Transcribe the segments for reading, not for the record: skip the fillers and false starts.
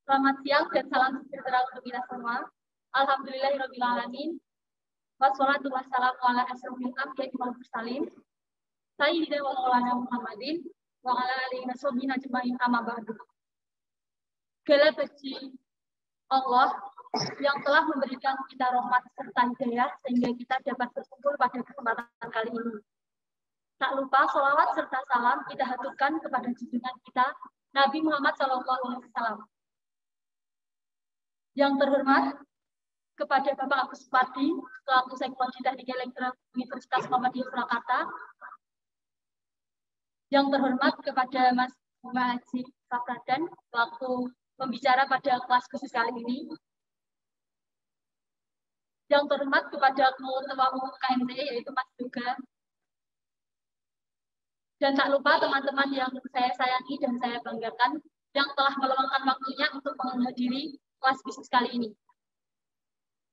Selamat siang dan salam sejahtera untuk kita semua. Alhamdulillahirabbil alamin. Wassalatu wassalamu ala asyrofil anbiya'i wal mursalin. Sayyidina wa maulana Muhammadin wa ala alihi washabbihi ajmain amma ba'du. Segala puji Allah yang telah memberikan kita rahmat serta hidayah sehingga kita dapat berkumpul pada kesempatan kali ini. Tak lupa sholawat serta salam kita haturkan kepada junjungan kita Nabi Muhammad SAW. Yang terhormat kepada Bapak Agus Supardi, selaku Sekjen Teknik Elektro Universitas Muhammadiyah Surakarta. Yang terhormat kepada Mas Haji Sabradan, selaku pembicara pada kelas khusus kali ini. Yang terhormat kepada Ketua Umum KMT, yaitu Mas Yoga. Dan tak lupa teman-teman yang saya sayangi dan saya banggakan, yang telah meluangkan waktunya untuk menghadiri kelas bisnis kali ini.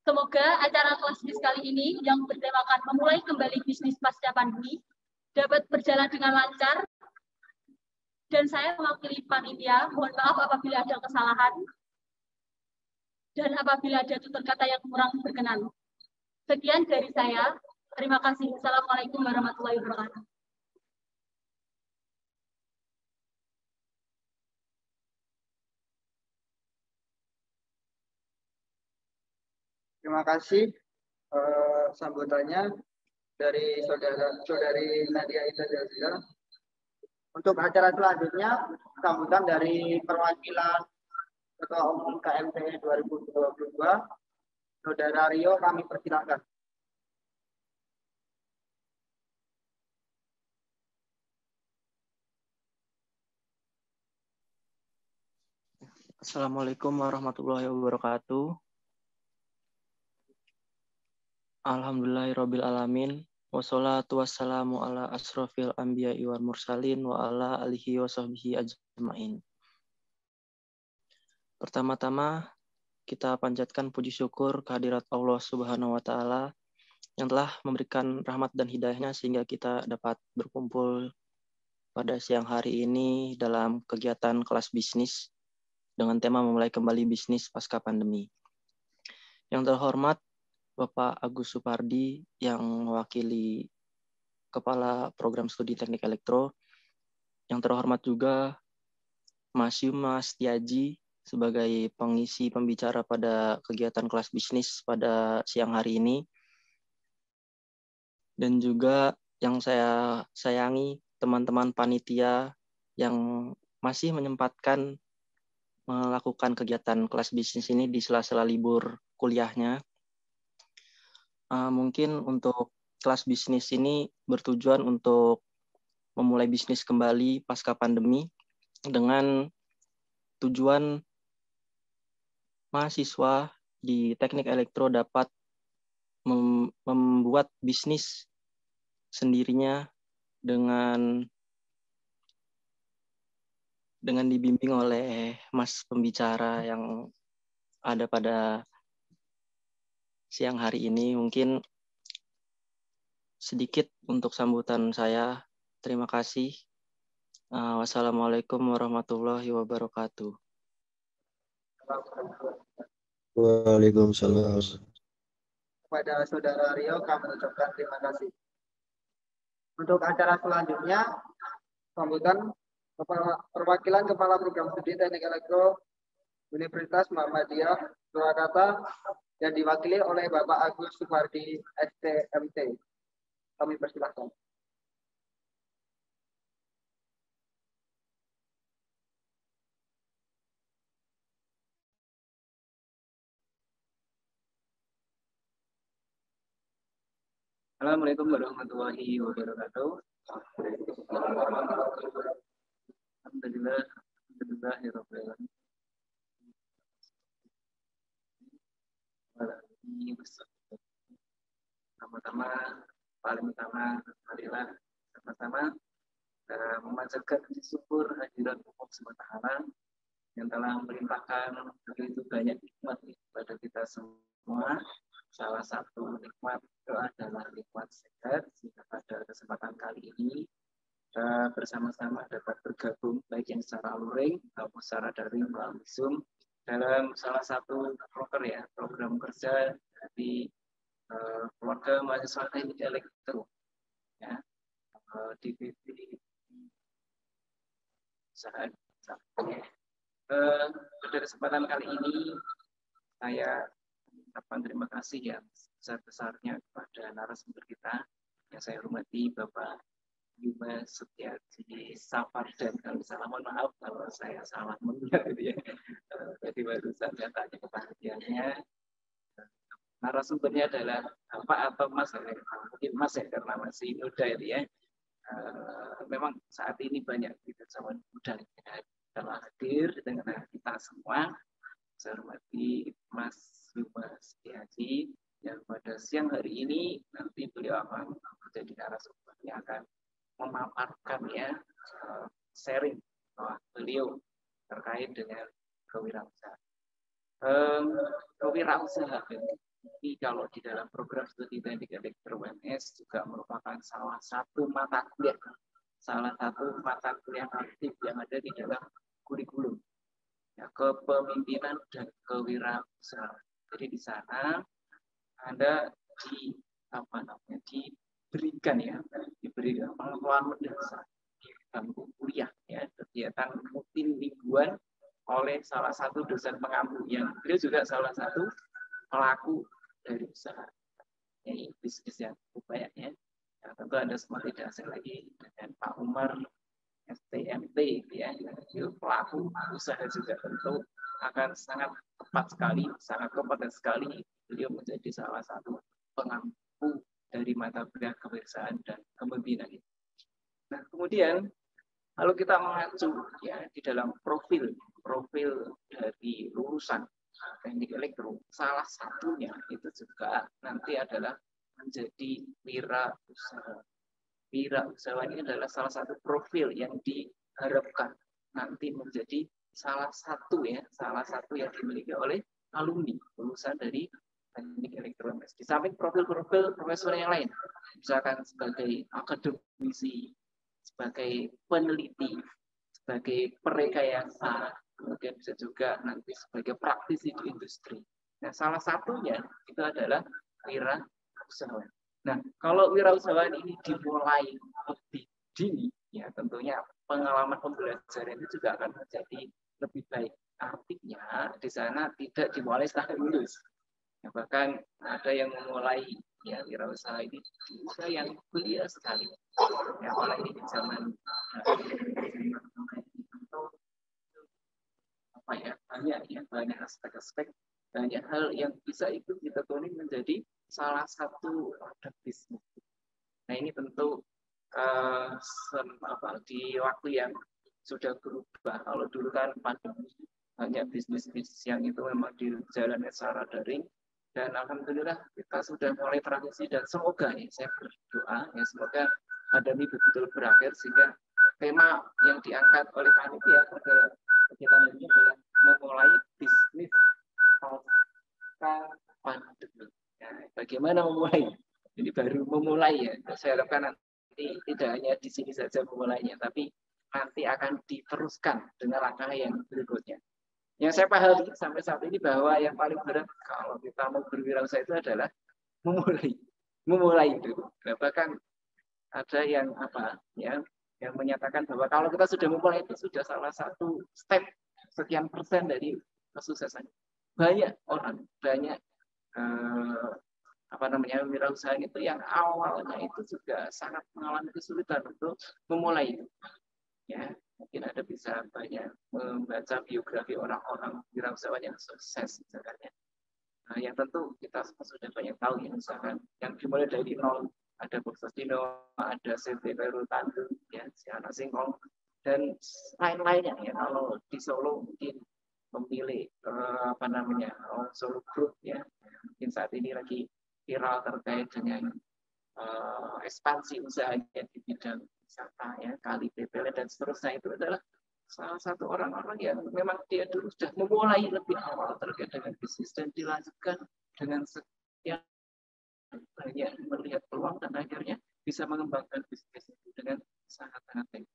Semoga acara kelas bisnis kali ini yang bertemakan memulai kembali bisnis pasca pandemi dapat berjalan dengan lancar. Dan saya mewakili panitia, mohon maaf apabila ada kesalahan dan apabila ada tutur kata yang kurang berkenan. Sekian dari saya. Terima kasih. Assalamualaikum warahmatullahi wabarakatuh. Terima kasih sambutannya dari saudari Nadia Ida Jazila. Untuk acara selanjutnya, sambutan dari perwakilan Ketua Umum KMT 2022, Saudara Rio, kami persilakan. Assalamualaikum warahmatullahi wabarakatuh. Alhamdulillahirabbil alamin. Wassalatu wassalamu ala asrofil anbiya'i wal mursalin wa ala alihi wa sahbihi ajma'in. Pertama-tama kita panjatkan puji syukur kehadirat Allah Subhanahu wa taala yang telah memberikan rahmat dan hidayahnya sehingga kita dapat berkumpul pada siang hari ini dalam kegiatan kelas bisnis dengan tema memulai kembali bisnis pasca pandemi. Yang terhormat Bapak Agus Supardi yang mewakili Kepala Program Studi Teknik Elektro. Yang terhormat juga Mas Yuma Setiaji sebagai pengisi pembicara pada kegiatan kelas bisnis pada siang hari ini. Dan juga yang saya sayangi teman-teman panitia yang masih menyempatkan melakukan kegiatan kelas bisnis ini di sela-sela libur kuliahnya. Mungkin untuk kelas bisnis ini bertujuan untuk memulai bisnis kembali pasca pandemi dengan tujuan mahasiswa di teknik elektro dapat membuat bisnis sendirinya dengan dibimbing oleh Mas pembicara yang ada pada siang hari ini. Mungkin sedikit untuk sambutan saya. Terima kasih. Wassalamualaikum warahmatullahi wabarakatuh. Waalaikumsalam. Kepada Saudara Rio kami ucapkan terima kasih. Untuk acara selanjutnya, sambutan perwakilan Kepala Program Studi Teknik Elektro Universitas Muhammadiyah Surakarta yang diwakili oleh Bapak Agus Supardi, STMT. Kami persilahkan. Assalamualaikum warahmatullahi wabarakatuh. Alhamdulillah, alhamdulillahirabbil alamin. Pertama-tama, paling utama, marilah sama-sama memanjatkan puji syukur hadirat Allah Subhanahu wa taala yang telah melimpahkan begitu banyak nikmat kepada kita semua. Salah satu nikmat itu adalah nikmat sehat, sehingga pada kesempatan kali ini kita bersama-sama dapat bergabung baik yang secara luring maupun secara daring melalui Zoom dalam salah satu program kerja di keluarga mahasiswa teknik elektro ya, divisi usaha. Pada kesempatan kali ini saya mengucapkan terima kasih yang sebesar-besarnya kepada narasumber kita yang saya hormati Bapak Bima Setiaji Safar, dan kalau salah mohon maaf kalau saya salah mendengar ya. Jadi baru saja tanya kebahagiaannya. Narasumbernya adalah Bapak atau Mas, mungkin Mas ya karena masih muda ya. Memang saat ini banyak wisatawan muda yang telah hadir dengan kita semua. Saya hormati Mas Bima Setiaji yang pada siang hari ini nanti beliau akan menjadi narasumber yang akan memaparkan ya, sharing beliau terkait dengan kewirausahaan. Kewirausahaan ini kalau di dalam program studi teknik elektro UNS juga merupakan salah satu mata kuliah aktif yang ada di dalam kurikulum ya, kepemimpinan dan kewirausahaan. Jadi di sana Anda diberikan pengetahuan mendasar di bangku kuliah ya, kegiatan rutin mingguan oleh salah satu dosen pengampu yang beliau juga salah satu pelaku dari usaha ini bisnis yang cukup banyak ya. Tentu Anda semua tidak asing lagi dengan Pak Umar STMT ya, itu pelaku usaha juga, tentu akan sangat tepat sekali, sangat kompeten sekali beliau menjadi salah satu pengampu dari mata kuliah kewirausahaan dan kepemimpinan. Nah, kemudian kalau kita mengacu ya di dalam profil dari lulusan teknik elektro, salah satunya itu juga nanti adalah menjadi wirausaha. Wirausaha ini adalah salah satu profil yang diharapkan nanti menjadi salah satu yang dimiliki oleh alumni lulusan dari teknik elektro. Di samping profil-profil profesor yang lain, misalkan sebagai akademisi, sebagai peneliti, sebagai perekayasa, kemudian bisa juga nanti sebagai praktisi di industri. Nah, salah satunya itu adalah wirausahaan. Nah, kalau wirausahaan ini dimulai lebih dini, ya tentunya pengalaman pembelajaran itu juga akan menjadi lebih baik. Artinya di sana tidak dimulai setelah lulus. Ya, bahkan ada yang memulai ya wirausaha ini di usia yang belia sekali. Ya, apalagi di zaman banyak aspek-aspek, banyak hal yang bisa ikut ditekuni menjadi salah satu produk bisnis. Nah, ini tentu di waktu yang sudah berubah. Kalau dulu kan pandemi, banyak bisnis yang itu memang dijalankan secara daring, dan alhamdulillah kita sudah mulai transisi, dan semoga ya, saya berdoa ya semoga pandemi betul-betul berakhir sehingga tema yang diangkat oleh panitia pada kegiatan ini adalah memulai bisnis pasca pandemi. Nah, bagaimana memulai? Ini baru memulai ya. Saya harapkan nanti tidak hanya di sini saja memulainya, tapi nanti akan diteruskan dengan langkah yang berikutnya. Yang saya pahami sampai saat ini bahwa yang paling berat kalau kita mau berwirausaha itu adalah memulai itu. Nah, bahkan ada yang yang menyatakan bahwa kalau kita sudah memulai itu sudah salah satu step sekian persen dari kesuksesan. Banyak orang, wirausaha itu yang awalnya itu juga sangat mengalami kesulitan untuk memulai. Ya, mungkin Anda bisa banyak membaca biografi orang-orang wirausahawan yang sukses misalnya. Nah, yang tentu kita sudah banyak tahu ya, misalkan yang dimulai dari nol, ada Boksostino, ada CV Peru Tandu, ya, si Anak Singkong, dan lain-lainnya ya. Kalau di Solo mungkin memilih Solo Group ya, mungkin saat ini lagi viral terkait dengan ekspansi usahanya di bidang wisata ya, Kali PPL dan seterusnya. Itu adalah salah satu orang-orang yang memang dia dulu sudah memulai lebih awal terkait dengan bisnis dan dilanjutkan dengan sekian banyak melihat peluang dan akhirnya bisa mengembangkan bisnis itu dengan sangat-sangat baik.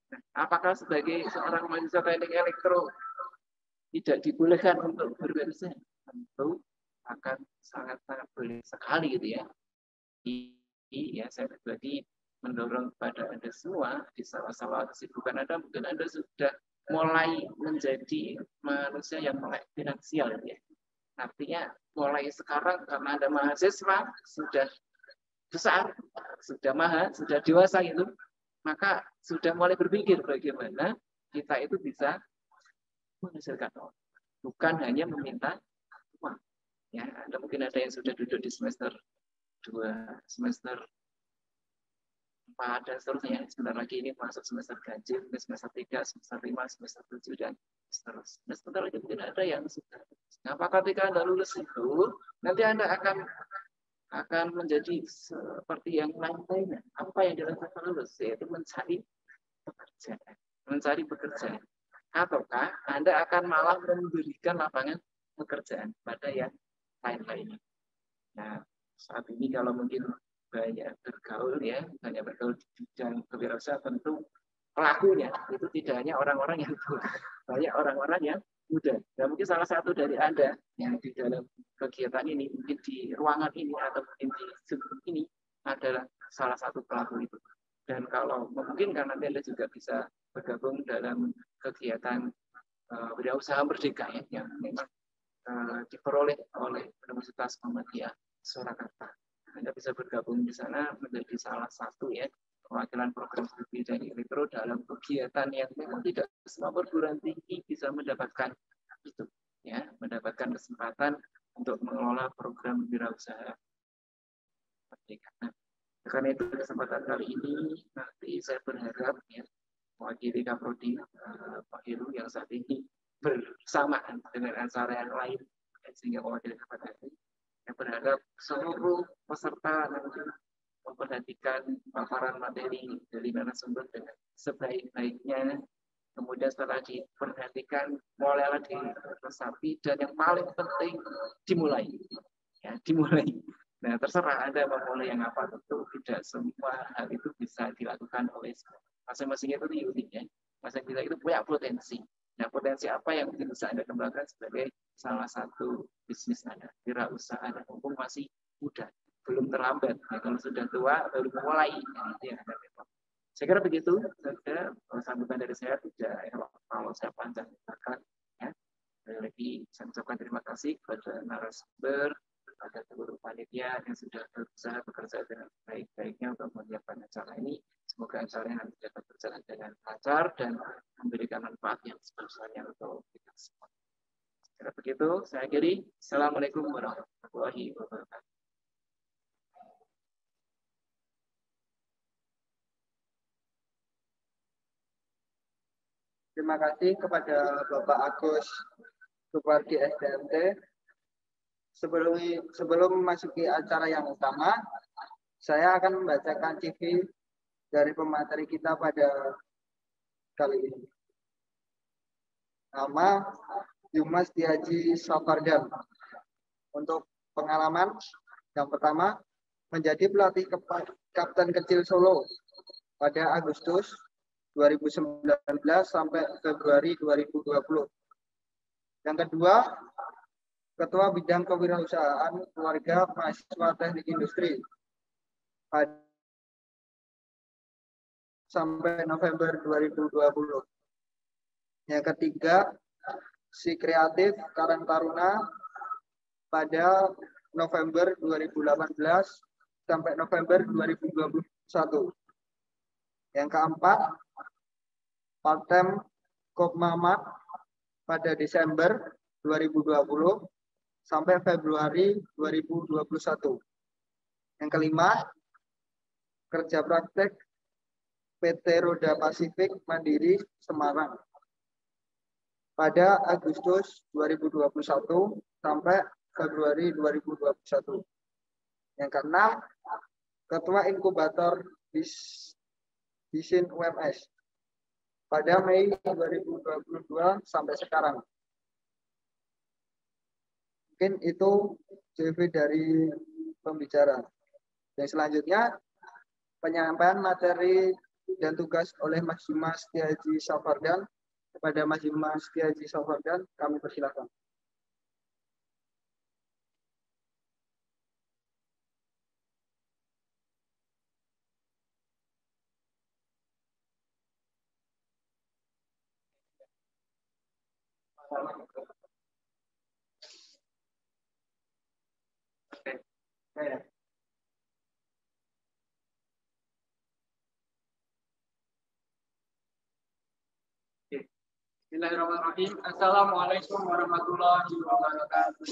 Nah, apakah sebagai seorang mahasiswa teknik elektro tidak dibolehkan untuk berwirausaha, tentu akan sangat-sangat boleh sekali gitu ya. Ya, saya pribadi mendorong kepada Anda semua di salah-salah kesibukan Anda, mungkin Anda sudah mulai menjadi manusia yang melek finansial ya. Artinya mulai sekarang karena Anda mahasiswa sudah besar, sudah mahal, sudah dewasa itu, maka sudah mulai berpikir bagaimana kita itu bisa menghasilkan uang, bukan hanya meminta uang. Ya, Anda mungkin ada yang sudah duduk di semester 2, semester 4 dan seterusnya. Sebentar lagi ini masuk semester ganjil, semester 3, semester 5, semester 7 dan seterusnya. Sebentar lagi mungkin ada yang sudah. Apakah ketika Anda lulus itu nanti Anda akan menjadi seperti yang lain-lainnya. Apa yang dilakukan lulus yaitu mencari pekerjaan, mencari pekerjaan. Ataukah Anda akan malah memberikan lapangan pekerjaan pada yang lain-lainnya. Nah, saat ini kalau mungkin banyak bergaul ya, banyak bergaul di bidang kewirausahaan, tentu pelakunya itu tidak hanya orang-orang yang tua, banyak orang-orang yang muda. Dan mungkin salah satu dari Anda yang di dalam kegiatan ini, mungkin di ruangan ini atau mungkin di Zoom ini adalah salah satu pelaku itu. Dan kalau memungkinkan nanti Anda juga bisa bergabung dalam kegiatan wirausaha merdeka ya, yang memang diperoleh oleh Universitas Muhammadiyah Surakarta. Anda bisa bergabung di sana menjadi salah satu ya perwakilan program studi dan elektro dalam kegiatan yang memang tidak semua perguruan tinggi bisa mendapatkan itu ya, mendapatkan kesempatan untuk mengelola program wirausaha merdeka. Nah, karena itu kesempatan kali ini nanti saya berharap ya mewakili Kaprodi Pak Heru yang saat ini bersamaan dengan acara yang lain sehingga mewakili kepada ini. Saya berharap seluruh peserta nanti memperhatikan paparan materi dari narasumber dengan sebaik-baiknya. Kemudian setelah diperhatikan, mulailah diresapi dan yang paling penting dimulai. Ya, dimulai. Nah, terserah Anda mau mulai yang apa, tentu tidak semua hal itu bisa dilakukan oleh masing-masing itu unik ya. Masing-masing itu punya potensi. Nah, potensi apa yang bisa Anda kembangkan sebagai salah satu bisnis Anda, wirausaha Anda, mumpung masih muda, belum terlambat. Nah, kalau sudah tua, baru mulai. Nah, itu yang Anda repot. Saya kira begitu saja sambutan dari saya, tidak kalau saya panjangkan. Ya. Lagi saya ucapkan terima kasih kepada narasumber, kepada seluruh panitia yang sudah berusaha bekerja dengan baik-baiknya untuk menyiapkan acara ini. Semoga acaranya nanti dapat berjalan dengan lancar dan memberikan manfaat yang sebesarnya untuk kita semua. Secara begitu, saya akhiri. Assalamualaikum warahmatullahi wabarakatuh. Terima kasih kepada Bapak Agus Supardi SDMT. Sebelum memasuki acara yang utama, saya akan membacakan CV dari pemateri kita pada kali ini. Nama Yumas Dihaji Safardan. Untuk pengalaman, yang pertama, menjadi pelatih Kapten Kecil Solo pada Agustus 2019 sampai Februari 2020. Yang kedua, Ketua Bidang Kewirausahaan Keluarga Mahasiswa Teknik Industri sampai November 2020. Yang ketiga, Si Kreatif Karang Taruna pada November 2018 sampai November 2021. Yang keempat, Part-time Kopmamat pada Desember 2020 sampai Februari 2021. Yang kelima, kerja praktek PT Roda Pasifik Mandiri Semarang pada Agustus 2021 sampai Februari 2021. Yang keenam, Ketua Inkubator Bisin UMS pada Mei 2022 sampai sekarang. Mungkin itu CV dari pembicara. Dan selanjutnya, penyampaian materi dan tugas oleh Mas Yumas Dihaji Safardan Kepada Mas Kiai Sofwan, kami persilakan. Bismillahirrahmanirrahim. Assalamualaikum warahmatullahi wabarakatuh.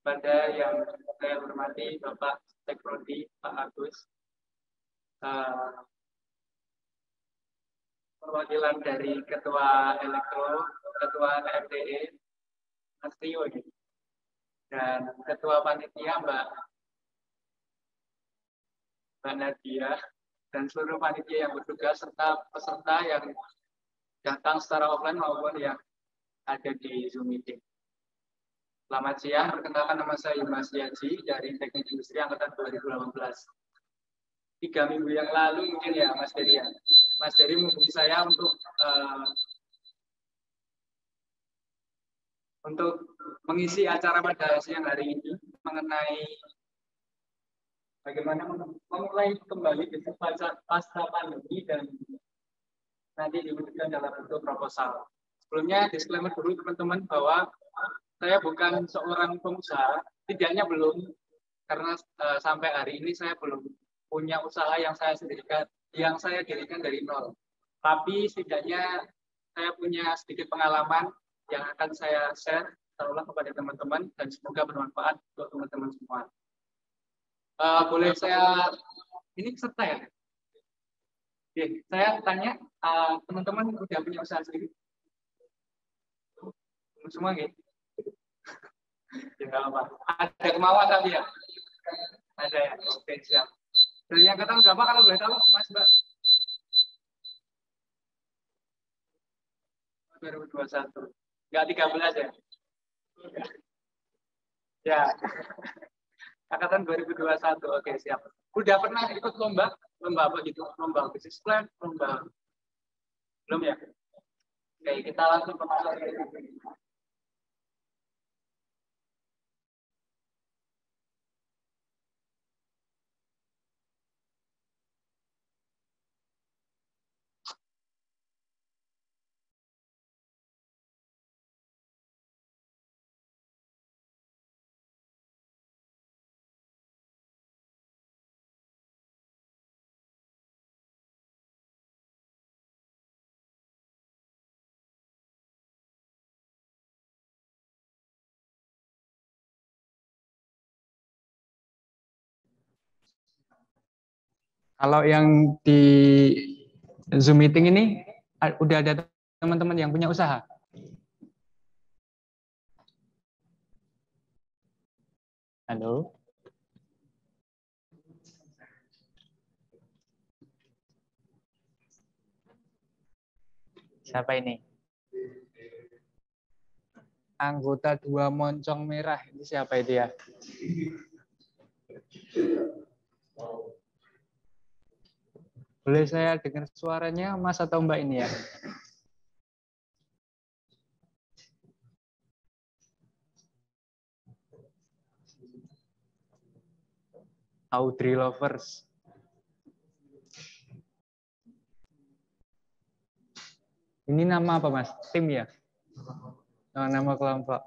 Pada yang saya hormati Bapak Sekrodi Pak Agus, perwakilan dari Ketua Elektro, Ketua FDE, Mas Tio, dan Ketua Panitia Mbak Nadia, dan seluruh panitia yang bertugas serta peserta yang datang secara offline maupun yang ada di Zoom meeting. Selamat siang, perkenalkan nama saya Mas Yaji dari Teknik Industri Angkatan 2018. 3 minggu yang lalu mungkin ya Mas Dery ya. Mas Dery menghubungi saya untuk mengisi acara pada siang hari ini mengenai bagaimana memulai kembali bisnis pasca pandemi dan nanti diwujudkan dalam bentuk proposal. Sebelumnya disclaimer dulu teman-teman bahwa saya bukan seorang pengusaha, tidaknya belum, karena sampai hari ini saya belum punya usaha yang saya dirikan dari nol. Tapi setidaknya saya punya sedikit pengalaman yang akan saya share insyaallah kepada teman-teman dan semoga bermanfaat untuk teman-teman semua. Boleh saya ini peserta ya? Oke, saya tanya teman-teman udah punya usaha sendiri? Semua gitu? Ya, apa. Ada kemauan tapi ya? Ada ya? Oke, siap. Dari angkatan berapa kalau boleh tahu, Mas Mbak? 2021. Enggak 13 ya? Ya. Angkatan 2021. Oke, siap. Udah pernah ikut lomba? Lomba apa gitu? Lomba bisnis plan? Lomba? Belum ya? Oke, kita langsung ke masalah ini. Kalau yang di Zoom meeting ini udah ada teman-teman yang punya usaha? Halo? Siapa ini? Anggota 2 Moncong Merah. Ini siapa itu ya? Boleh saya dengar suaranya Mas atau Mbak ini ya? Audrey Lovers. Ini nama apa Mas? Tim ya? Oh, nama kelompok.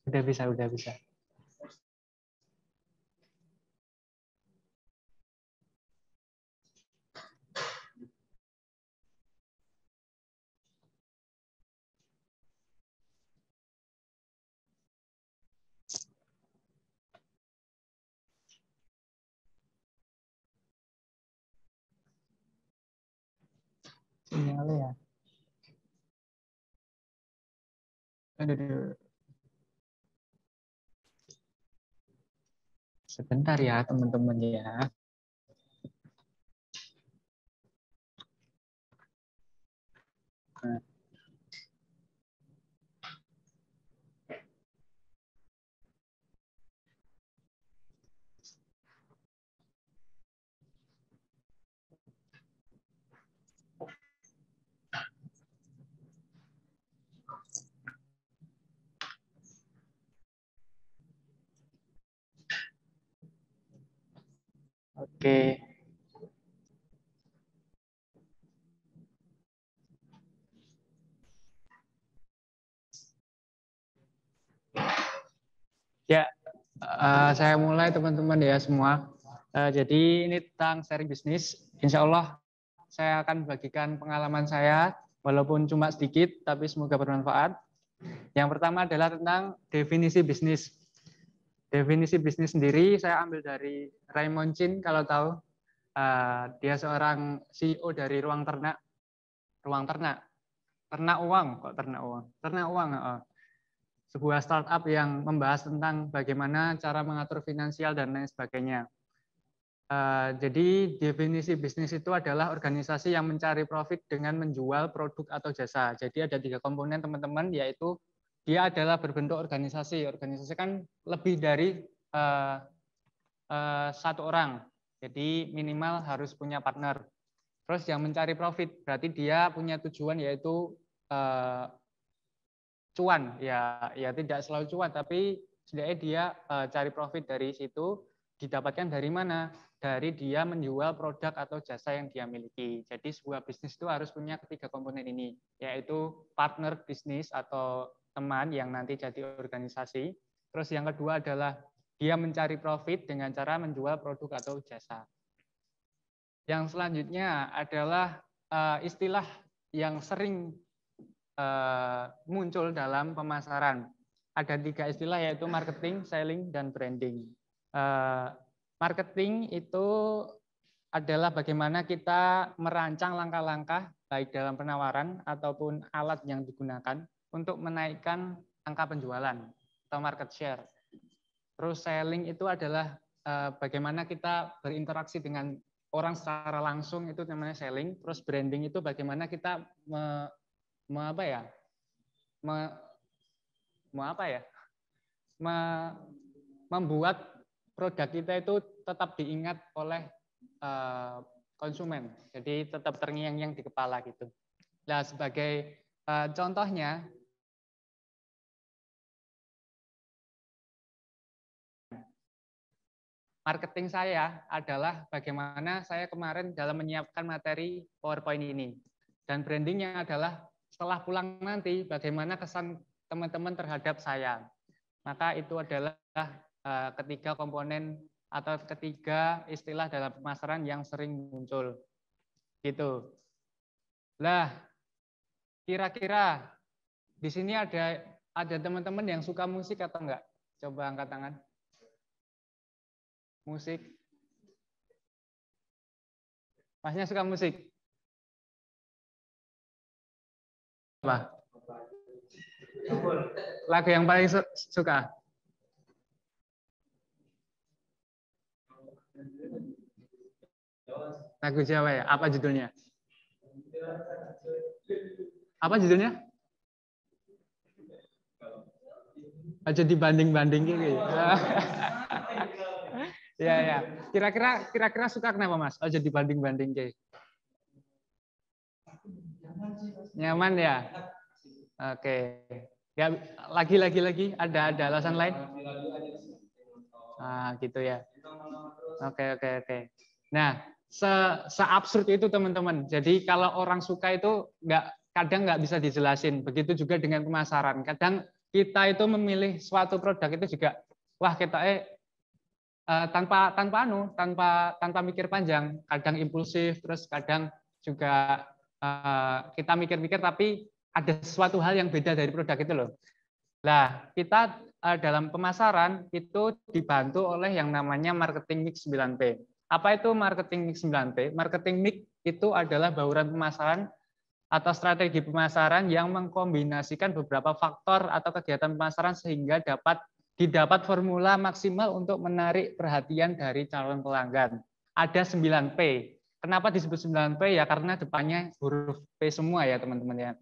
Udah bisa, udah bisa. Sinyalnya ya. Aduh. Sebentar ya teman-teman ya. Nah. Oke. Ya, saya mulai teman-teman ya semua. Jadi ini tentang sharing bisnis. Insya Allah saya akan bagikan pengalaman saya, walaupun cuma sedikit, tapi semoga bermanfaat. Yang pertama adalah tentang definisi bisnis. Definisi bisnis sendiri saya ambil dari Raymond Chin, kalau tahu. Dia seorang CEO dari Ruang Ternak. Ruang Ternak. Ternak uang, kok ternak uang? Ternak uang. Sebuah startup yang membahas tentang bagaimana cara mengatur finansial dan lain sebagainya. Jadi definisi bisnis itu adalah organisasi yang mencari profit dengan menjual produk atau jasa. Jadi ada 3 komponen teman-teman, yaitu dia adalah berbentuk organisasi. Organisasi kan lebih dari 1 orang. Jadi minimal harus punya partner. Terus yang mencari profit, berarti dia punya tujuan yaitu cuan. Ya tidak selalu cuan, tapi setidaknya dia cari profit dari situ. Didapatkan dari mana? Dari dia menjual produk atau jasa yang dia miliki. Jadi sebuah bisnis itu harus punya 3 komponen ini, yaitu partner bisnis atau teman yang nanti jadi organisasi. Terus yang kedua adalah dia mencari profit dengan cara menjual produk atau jasa. Yang selanjutnya adalah istilah yang sering muncul dalam pemasaran. Ada 3 istilah, yaitu marketing, selling, dan branding. Marketing itu adalah bagaimana kita merancang langkah-langkah baik dalam penawaran ataupun alat yang digunakan untuk menaikkan angka penjualan atau market share. Terus selling itu adalah bagaimana kita berinteraksi dengan orang secara langsung, itu namanya selling. Terus branding itu bagaimana kita membuat produk kita itu tetap diingat oleh konsumen. Jadi tetap terngiang-ngiang di kepala gitu. Nah, sebagai contohnya, marketing saya adalah bagaimana saya kemarin dalam menyiapkan materi PowerPoint ini. Dan brandingnya adalah setelah pulang nanti bagaimana kesan teman-teman terhadap saya. Maka itu adalah ketiga komponen atau ketiga istilah dalam pemasaran yang sering muncul. Gitu. Lah, kira-kira di sini ada teman-teman yang suka musik atau enggak? Coba angkat tangan. Musik. Masnya suka musik? Apa? Lagu yang paling suka? Lagu Jawa ya? Apa judulnya? Apa judulnya? Aja dibanding-banding gitu ya. Ya. Kira-kira suka kenapa, Mas? Aja dibanding-banding gitu. Nyaman ya? Oke. Ya, lagi ada alasan lain? Gitu ya. Oke. Nah, seabsurd itu teman-teman. Jadi kalau orang suka itu kadang nggak bisa dijelasin. Begitu juga dengan pemasaran. Kadang kita itu memilih suatu produk itu juga, wah kita tanpa mikir panjang. Kadang impulsif, terus kadang juga kita mikir-mikir tapi ada sesuatu hal yang beda dari produk itu loh. Nah, kita dalam pemasaran itu dibantu oleh yang namanya marketing mix 9P. Apa itu marketing mix 9P? Marketing mix itu adalah bauran pemasaran atau strategi pemasaran yang mengkombinasikan beberapa faktor atau kegiatan pemasaran sehingga dapat didapat formula maksimal untuk menarik perhatian dari calon pelanggan. Ada 9P. Kenapa disebut 9P? Ya karena depannya huruf P semua ya teman-teman ya.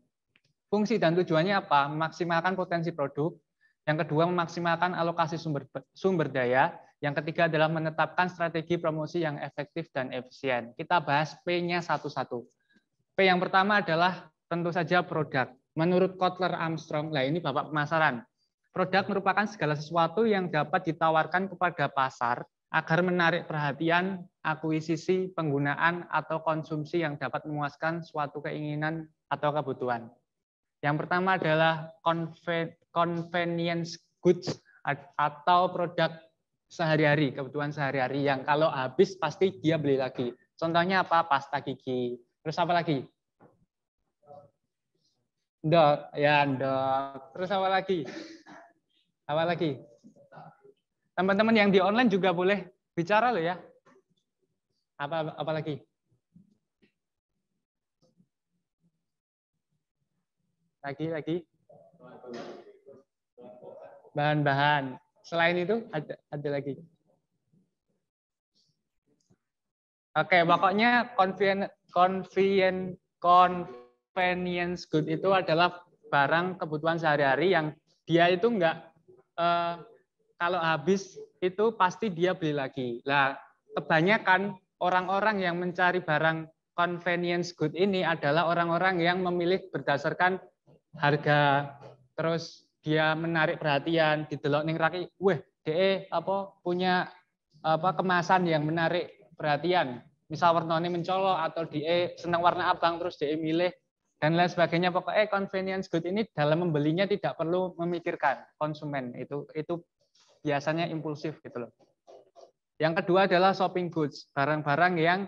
Fungsi dan tujuannya apa? Memaksimalkan potensi produk. Yang kedua, memaksimalkan alokasi sumber daya. Yang ketiga adalah menetapkan strategi promosi yang efektif dan efisien. Kita bahas P-nya satu-satu. P yang pertama adalah tentu saja produk. Menurut Kotler Armstrong, nah ini Bapak pemasaran. Produk merupakan segala sesuatu yang dapat ditawarkan kepada pasar agar menarik perhatian, akuisisi, penggunaan, atau konsumsi yang dapat memuaskan suatu keinginan atau kebutuhan. Yang pertama adalah convenience goods atau produk sehari-hari, kebutuhan sehari-hari yang kalau habis pasti dia beli lagi. Contohnya apa? Pasta gigi. Terus apa lagi? Ndok, ya ndok. Terus apa lagi? Apa lagi? Teman-teman yang di online juga boleh bicara loh ya. Apa lagi? Lagi. Bahan-bahan. Selain itu ada lagi. Oke, pokoknya convenience good itu adalah barang kebutuhan sehari-hari yang dia itu enggak kalau habis itu pasti dia beli lagi. Nah, kebanyakan orang-orang yang mencari barang convenience good ini adalah orang-orang yang memilih berdasarkan harga, terus dia menarik perhatian, didelok ning raki, weh, DE punya kemasan yang menarik perhatian. Misal warnanya mencolok atau DE senang warna abang terus DE milih dan lain sebagainya. Pokoknya convenience good ini dalam membelinya tidak perlu memikirkan konsumen, itu biasanya impulsif gitu loh. Yang kedua adalah shopping goods, barang-barang yang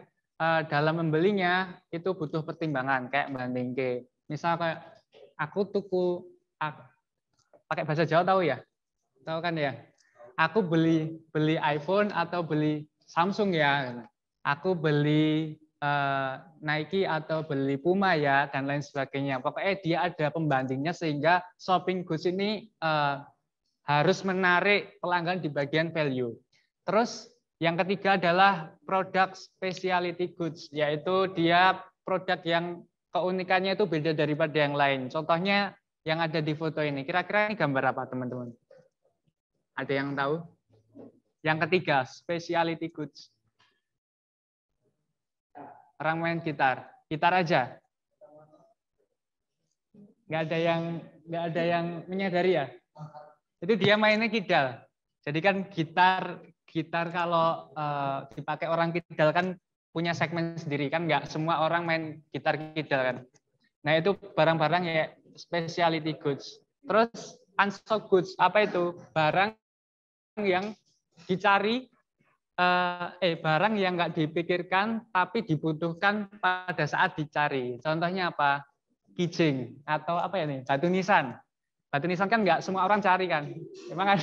dalam membelinya itu butuh pertimbangan, kayak bandingke. Misal kayak aku pakai bahasa Jawa tahu ya? Tahu kan ya? Aku beli iPhone atau beli Samsung ya. Aku beli Nike atau beli Puma ya dan lain sebagainya. Pokoknya dia ada pembandingnya sehingga shopping goods ini harus menarik pelanggan di bagian value. Terus yang ketiga adalah produk specialty goods, yaitu dia produk yang keunikannya itu beda daripada yang lain. Contohnya yang ada di foto ini. Kira-kira ini gambar apa teman-teman? Ada yang tahu? Yang ketiga, specialty goods. Orang main gitar aja. Nggak ada yang menyadari ya. Itu dia mainnya kidal. Jadi kan gitar kalau dipakai orang kidal kan punya segmen sendiri kan, nggak semua orang main gitar kidal kan. Nah itu barang-barang ya specialty goods. Terus unsold goods, apa itu? Barang yang dicari, barang yang nggak dipikirkan tapi dibutuhkan pada saat dicari. Contohnya apa? Kijing atau apa ya nih? Batu nisan. Batu nisan kan nggak semua orang cari kan. Memang kan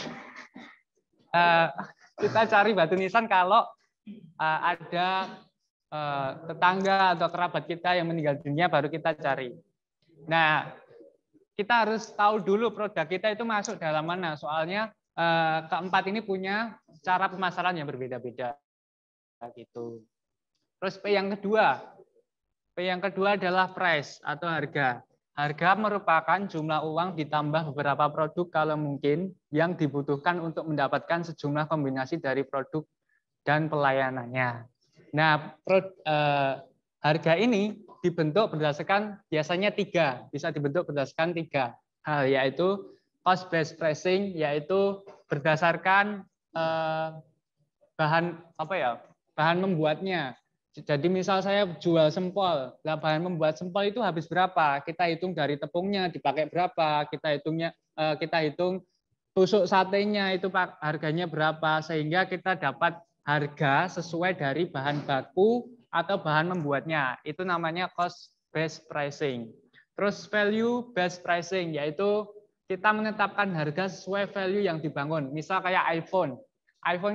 kita cari batu nisan kalau ada tetangga atau kerabat kita yang meninggal dunia baru kita cari. Nah, kita harus tahu dulu produk kita itu masuk dalam mana. Soalnya keempat ini punya cara pemasaran yang berbeda-beda. Gitu. Terus P yang kedua adalah price atau harga. Harga merupakan jumlah uang ditambah beberapa produk kalau mungkin yang dibutuhkan untuk mendapatkan sejumlah kombinasi dari produk dan pelayanannya. Nah, harga ini dibentuk berdasarkan biasanya bisa dibentuk berdasarkan 3 hal, yaitu cost based pricing, yaitu berdasarkan bahan membuatnya. Jadi misal saya jual sempol, bahan membuat sempol itu habis berapa? Kita hitung dari tepungnya dipakai berapa, kita hitung tusuk satenya itu harganya berapa, sehingga kita dapat harga sesuai dari bahan baku atau bahan membuatnya. Itu namanya cost based pricing. Terus value based pricing, yaitu kita menetapkan harga sesuai value yang dibangun. Misal kayak iPhone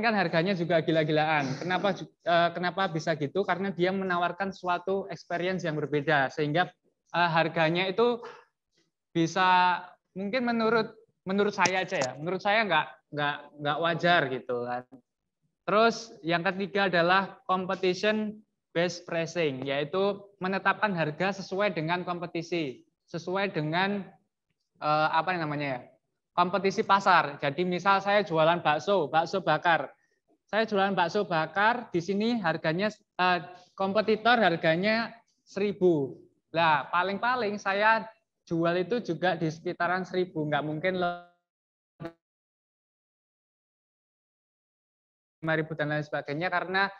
kan harganya juga gila-gilaan. Kenapa bisa gitu? Karena dia menawarkan suatu experience yang berbeda, sehingga harganya itu bisa mungkin menurut saya aja ya. Menurut saya nggak wajar gitu kan. Terus yang ketiga adalah competition based pricing, yaitu menetapkan harga sesuai dengan kompetisi, sesuai dengan apa namanya ya, kompetisi pasar. Jadi misal saya jualan bakso bakar. Saya jualan bakso bakar, di sini harganya kompetitor harganya 1.000. Lah, paling-paling saya jual itu juga di sekitaran 1.000, nggak mungkin 5.000 dan lain sebagainya, karena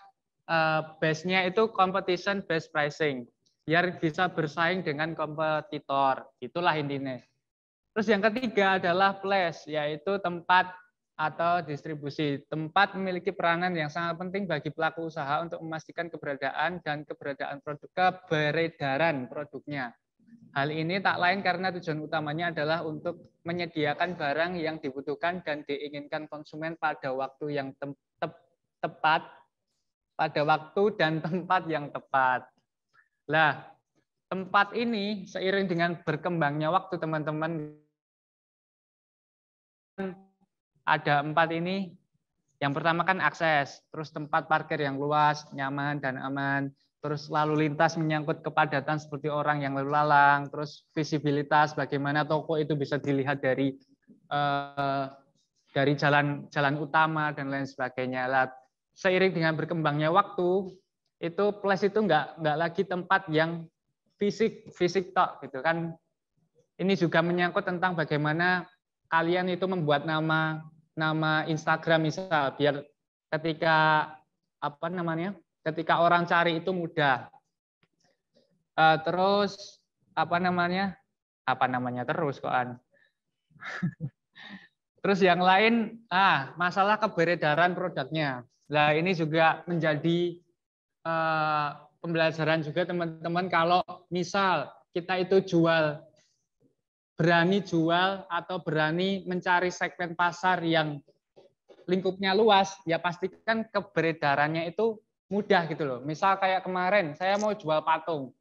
base-nya itu competition based pricing, biar bisa bersaing dengan kompetitor. Itulah intinya. Terus yang ketiga adalah place, yaitu tempat atau distribusi. Tempat memiliki peranan yang sangat penting bagi pelaku usaha untuk memastikan keberadaan dan keberedaran produknya. Hal ini tak lain karena tujuan utamanya adalah untuk menyediakan barang yang dibutuhkan dan diinginkan konsumen pada waktu yang tepat, pada waktu dan tempat yang tepat. Nah, tempat ini seiring dengan berkembangnya waktu, teman-teman, ada 4 ini. Yang pertama kan akses, terus tempat parkir yang luas, nyaman dan aman, terus lalu lintas menyangkut kepadatan seperti orang yang lalu lalang, terus visibilitas, bagaimana toko itu bisa dilihat dari jalan utama dan lain sebagainya. Seiring dengan berkembangnya waktu, itu place itu nggak lagi tempat yang fisik tok gitu kan. Ini juga menyangkut tentang bagaimana kalian itu membuat nama Instagram misal, biar ketika ketika orang cari itu mudah. Terus terus koan. Terus yang lain, masalah keberedaran produknya. Nah, ini juga menjadi pembelajaran juga, teman-teman. Kalau misal kita itu berani jual atau berani mencari segmen pasar yang lingkupnya luas, ya pastikan keberedarannya itu mudah gitu loh. Misal kayak kemarin, saya mau jual patung.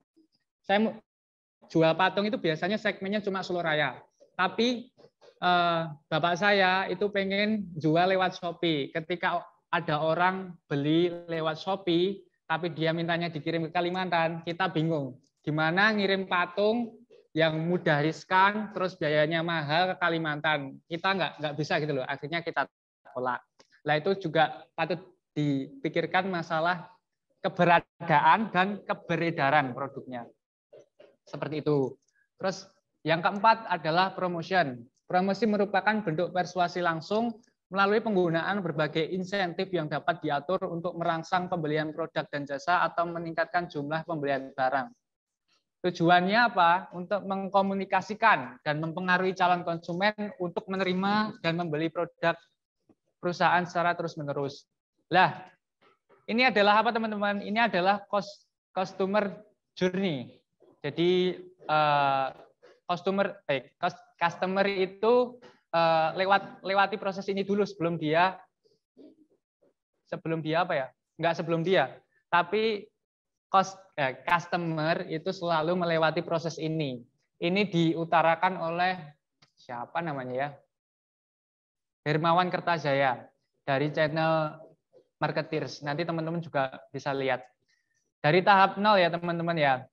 Saya mau jual patung itu biasanya segmennya cuma Soloraya. Tapi bapak saya itu pengen jual lewat Shopee. Ketika ada orang beli lewat Shopee, tapi dia mintanya dikirim ke Kalimantan, kita bingung. Gimana ngirim patung yang mudah riskan, terus biayanya mahal ke Kalimantan. Kita nggak bisa gitu loh. Akhirnya kita tolak. Nah, itu juga patut dipikirkan masalah keberadaan dan keberedaran produknya. Seperti itu. Terus yang keempat adalah promotion. Promosi merupakan bentuk persuasi langsung melalui penggunaan berbagai insentif yang dapat diatur untuk merangsang pembelian produk dan jasa atau meningkatkan jumlah pembelian barang. Tujuannya apa? Untuk mengkomunikasikan dan mempengaruhi calon konsumen untuk menerima dan membeli produk perusahaan secara terus-menerus. Lah, ini adalah apa, teman-teman? Ini adalah customer journey. Jadi customer itu lewati proses ini dulu sebelum dia tapi customer itu selalu melewati proses ini. Ini diutarakan oleh siapa namanya ya? Hermawan Kertajaya dari channel Marketeers. Nanti teman-teman juga bisa lihat. Dari tahap 0 ya teman-teman ya.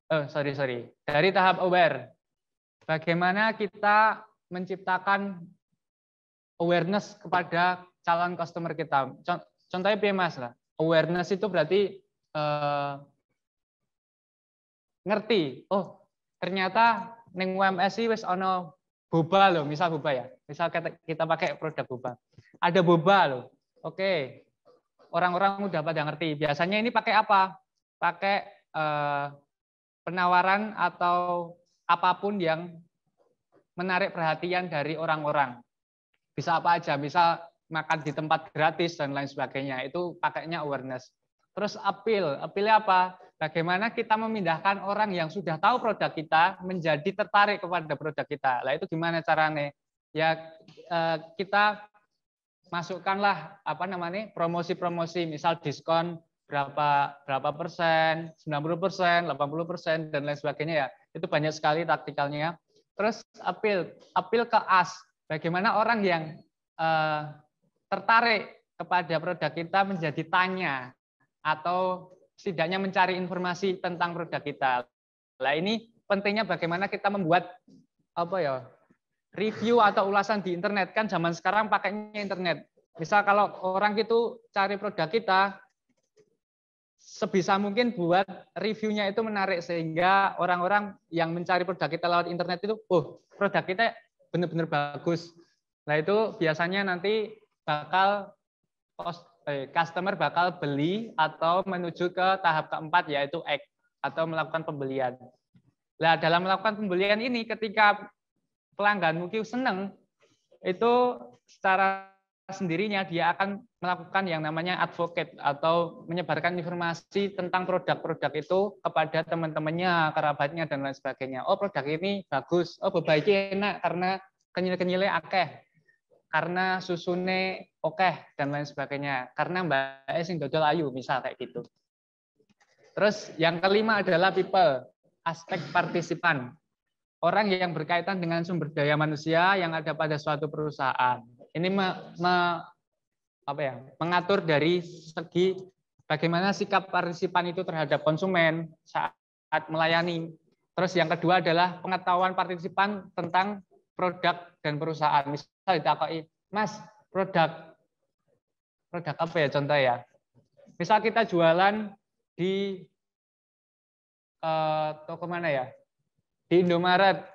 Dari tahap aware. Bagaimana kita menciptakan awareness kepada calon customer kita. Contohnya PMAS lah. Awareness itu berarti ngerti. Oh, ternyata ning UMS wis ono boba loh, misal boba ya. Misal kita pakai produk boba. Ada boba loh. Oke. Orang-orang udah pada ngerti. Biasanya ini pakai apa? Pakai penawaran atau apapun yang menarik perhatian dari orang-orang. Bisa apa aja, misal makan di tempat gratis dan lain sebagainya. Itu pakainya awareness. Terus appeal. Appeal-nya apa? Bagaimana kita memindahkan orang yang sudah tahu produk kita menjadi tertarik kepada produk kita. Lah itu gimana caranya? Ya kita masukkanlah promosi-promosi, misal diskon berapa persen, 90%, 80% dan lain sebagainya ya. Itu banyak sekali taktikalnya. Terus appeal ke us. bagaimana orang yang tertarik kepada produk kita menjadi tanya atau setidaknya mencari informasi tentang produk kita. Nah, ini pentingnya bagaimana kita membuat review atau ulasan di internet. Kan zaman sekarang pakainya internet. Misal kalau orang itu cari produk kita, sebisa mungkin buat reviewnya itu menarik sehingga orang-orang yang mencari produk kita lewat internet itu, oh produk kita benar-benar bagus. Nah itu biasanya nanti bakal customer bakal beli atau menuju ke tahap keempat yaitu act atau melakukan pembelian. Nah dalam melakukan pembelian ini ketika pelanggan mungkin senang, itu secara sendirinya dia akan melakukan yang namanya advocate atau menyebarkan informasi tentang produk-produk itu kepada teman-temannya, kerabatnya dan lain sebagainya. Oh produk ini bagus, oh bebaiki enak karena kenyil-kenyilnya akeh, karena susune oke dan lain sebagainya, karena mbak sing dodol ayu misal kayak gitu. Terus yang kelima adalah people, aspek partisipan. Orang yang berkaitan dengan sumber daya manusia yang ada pada suatu perusahaan. Ini mengatur dari segi bagaimana sikap partisipan itu terhadap konsumen saat melayani. Terus yang kedua adalah pengetahuan partisipan tentang produk dan perusahaan. Misal ditakoki, Mas, produk apa ya contoh ya? Misal kita jualan di toko mana ya? Di Indomaret.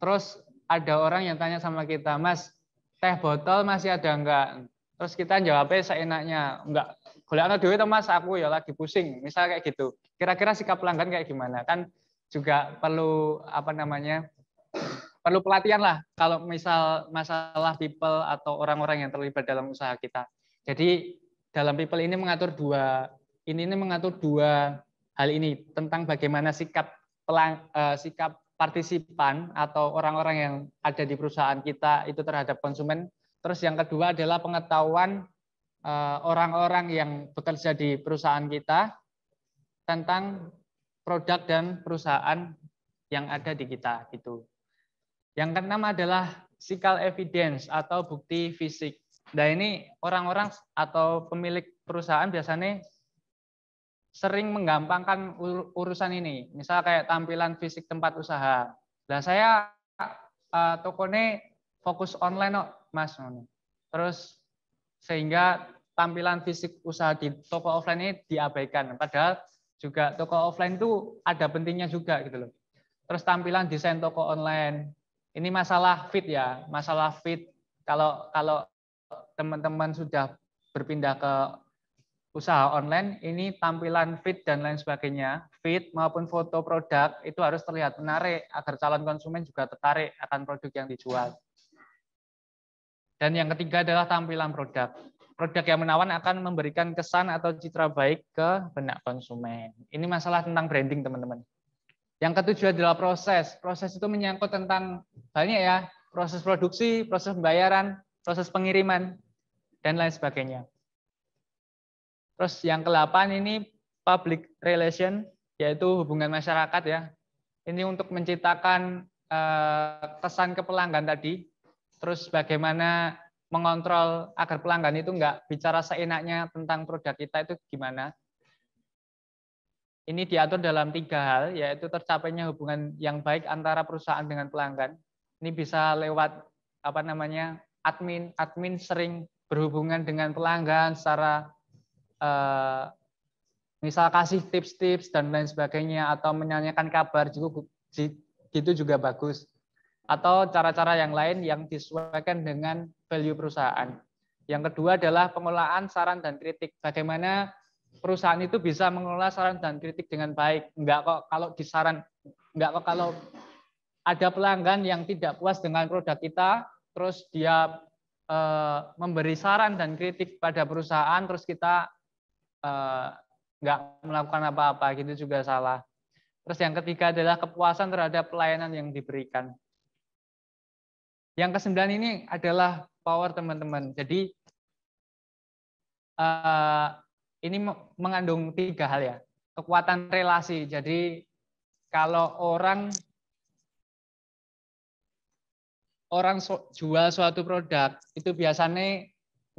Terus ada orang yang tanya sama kita, Mas, teh botol masih ada enggak? Terus kita jawabnya seenaknya, enggak. Golekno dhewe to Mas, aku ya lagi pusing. Misal kayak gitu. Kira-kira sikap pelanggan kayak gimana? Kan juga perlu perlu pelatihan lah kalau misal masalah people atau orang-orang yang terlibat dalam usaha kita. Jadi dalam people ini mengatur dua hal ini tentang bagaimana sikap partisipan atau orang-orang yang ada di perusahaan kita itu terhadap konsumen. Terus yang kedua adalah pengetahuan orang-orang yang bekerja di perusahaan kita tentang produk dan perusahaan yang ada di kita gitu. Yang keenam adalah physical evidence atau bukti fisik. Nah ini orang-orang atau pemilik perusahaan biasanya sering menggampangkan urusan ini. Misal kayak tampilan fisik tempat usaha. Nah saya tokonya fokus online kok, Mas. Terus sehingga tampilan fisik usaha di toko offline ini diabaikan. Padahal juga toko offline itu ada pentingnya juga gitu loh. Terus tampilan desain toko online. Ini masalah fit ya, masalah fit. Kalau teman-teman sudah berpindah ke usaha online, ini tampilan feed dan lain sebagainya, feed maupun foto produk itu harus terlihat menarik agar calon konsumen juga tertarik akan produk yang dijual. Dan yang ketiga adalah tampilan produk. Produk yang menawan akan memberikan kesan atau citra baik ke benak konsumen. Ini masalah tentang branding, teman-teman. Yang ketujuh adalah proses. Proses itu menyangkut tentang banyak ya, proses produksi, proses pembayaran, proses pengiriman, dan lain sebagainya. Terus yang ke-8 ini public relation, yaitu hubungan masyarakat ya. Ini untuk menciptakan kesan ke pelanggan tadi. Terus bagaimana mengontrol agar pelanggan itu enggak bicara seenaknya tentang produk kita itu gimana. Ini diatur dalam 3 hal, yaitu tercapainya hubungan yang baik antara perusahaan dengan pelanggan. Ini bisa lewat admin sering berhubungan dengan pelanggan secara misal kasih tips-tips dan lain sebagainya atau menanyakan kabar juga gitu juga bagus. Atau cara-cara yang lain yang disesuaikan dengan value perusahaan. Yang kedua adalah pengelolaan saran dan kritik. Bagaimana perusahaan itu bisa mengelola saran dan kritik dengan baik. Enggak kok kalau ada pelanggan yang tidak puas dengan produk kita, terus dia memberi saran dan kritik pada perusahaan, terus kita nggak melakukan apa-apa, gitu juga salah. Terus yang ketiga adalah kepuasan terhadap pelayanan yang diberikan. Yang ke-9 ini adalah power, teman-teman. Jadi ini mengandung 3 hal ya. Kekuatan relasi. Jadi kalau orang orang jual suatu produk itu biasanya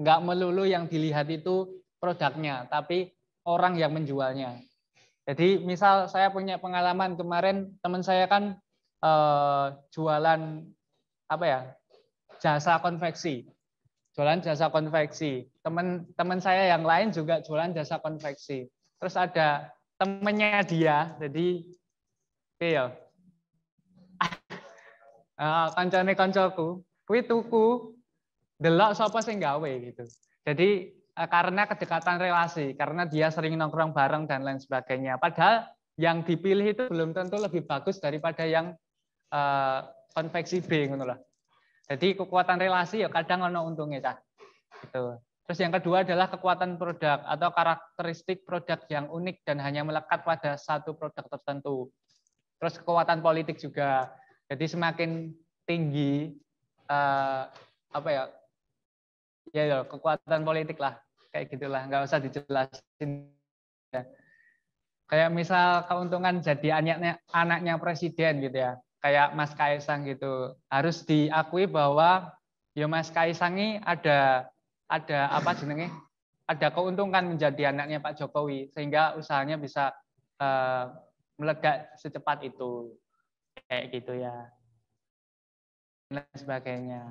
nggak melulu yang dilihat itu produknya, tapi orang yang menjualnya. Jadi misal saya punya pengalaman kemarin teman saya kan jualan apa ya, jasa konveksi, jualan jasa konveksi. Teman saya yang lain juga jualan jasa konveksi. Terus ada temennya dia, jadi ya kancane kancaku, kuwi tuku delok sapa sing gawe gitu. Jadi karena kedekatan relasi, karena dia sering nongkrong bareng dan lain sebagainya. Padahal yang dipilih itu belum tentu lebih bagus daripada yang konveksi B ngono lah. Jadi kekuatan relasi ya kadang ono untungnya cah. Gitu. Terus yang kedua adalah kekuatan produk atau karakteristik produk yang unik dan hanya melekat pada satu produk tertentu. Terus kekuatan politik juga. Jadi semakin tinggi ya kekuatan politik lah, kayak gitulah, nggak usah dijelasin. Kayak misal keuntungan jadi anaknya presiden gitu ya, kayak Mas Kaisang gitu, harus diakui bahwa ya Mas Kaisang ini ada apa jenenge, ada keuntungan menjadi anaknya Pak Jokowi sehingga usahanya bisa meledak secepat itu. Kayak gitu ya, dan sebagainya.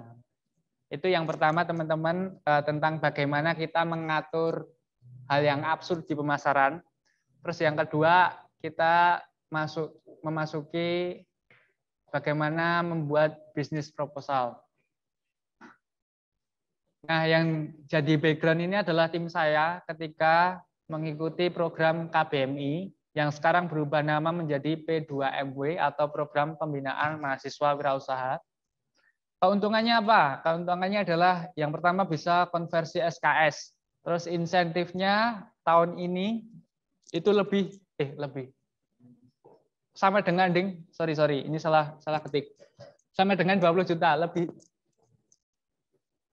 Itu yang pertama teman-teman, tentang bagaimana kita mengatur hal yang absurd di pemasaran. Terus yang kedua kita memasuki bagaimana membuat bisnis proposal. Nah, yang jadi background ini adalah tim saya ketika mengikuti program KBMI yang sekarang berubah nama menjadi P2MW atau Program Pembinaan Mahasiswa Wirausaha. Keuntungannya apa? Keuntungannya adalah yang pertama bisa konversi SKS. Terus insentifnya tahun ini itu lebih sama dengan ini salah ketik. Sama dengan 20 juta, lebih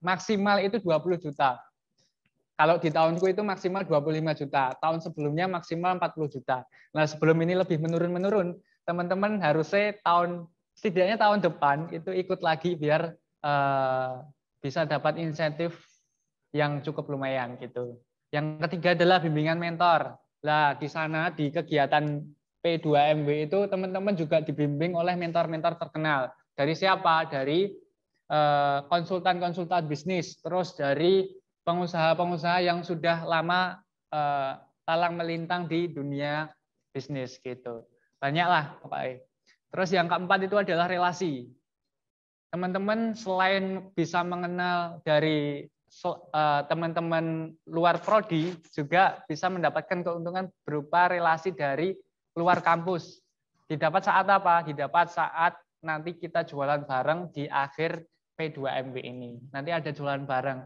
maksimal itu 20 juta. Kalau di tahunku itu maksimal 25 juta. Tahun sebelumnya maksimal 40 juta. Nah, sebelum ini lebih menurun. Teman-teman harusnya setidaknya tahun depan itu ikut lagi biar bisa dapat insentif yang cukup lumayan gitu. Yang ketiga adalah bimbingan mentor. Nah, di sana di kegiatan P2MW itu teman-teman juga dibimbing oleh mentor-mentor terkenal. Dari siapa? Dari konsultan-konsultan bisnis, terus dari pengusaha-pengusaha yang sudah lama talang melintang di dunia bisnis gitu. Banyaklah pokoknya. Terus yang keempat itu adalah relasi. Teman-teman selain bisa mengenal dari teman-teman luar prodi, juga bisa mendapatkan keuntungan berupa relasi dari luar kampus. Didapat saat apa? Didapat saat nanti kita jualan bareng di akhir P2MW ini. Nanti ada jualan bareng.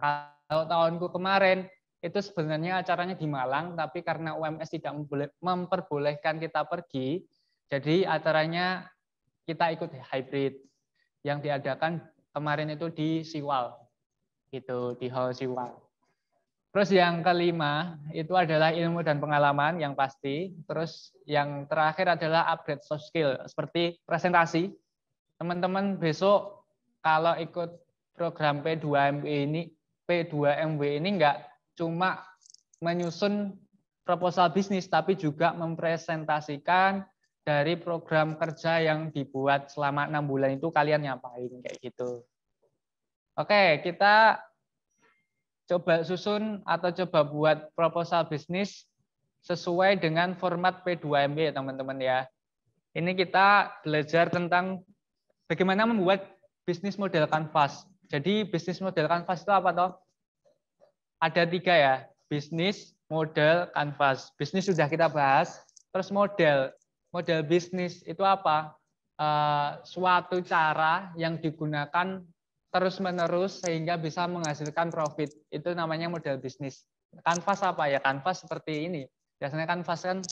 Kalau tahunku kemarin itu sebenarnya acaranya di Malang, tapi karena UMS tidak memperbolehkan kita pergi, jadi acaranya kita ikut hybrid yang diadakan kemarin itu di Siwal, gitu, di Hall Siwal. Terus yang kelima itu adalah ilmu dan pengalaman yang pasti. Terus yang terakhir adalah upgrade soft skill seperti presentasi. Teman-teman besok kalau ikut program P2MW ini enggak cuma menyusun proposal bisnis, tapi juga mempresentasikan dari program kerja yang dibuat selama 6 bulan itu kalian ngapain, kayak gitu. Oke, kita coba susun atau coba buat proposal bisnis sesuai dengan format P2MW ya teman-teman ya. Ini kita belajar tentang bagaimana membuat bisnis model kanvas. Jadi bisnis model kanvas itu apa toh? Ada 3 ya, bisnis, model, kanvas. Bisnis sudah kita bahas, terus model bisnis itu apa? Suatu cara yang digunakan terus-menerus sehingga bisa menghasilkan profit. Itu namanya model bisnis. Kanvas apa ya? Kanvas seperti ini. Biasanya kanvas kan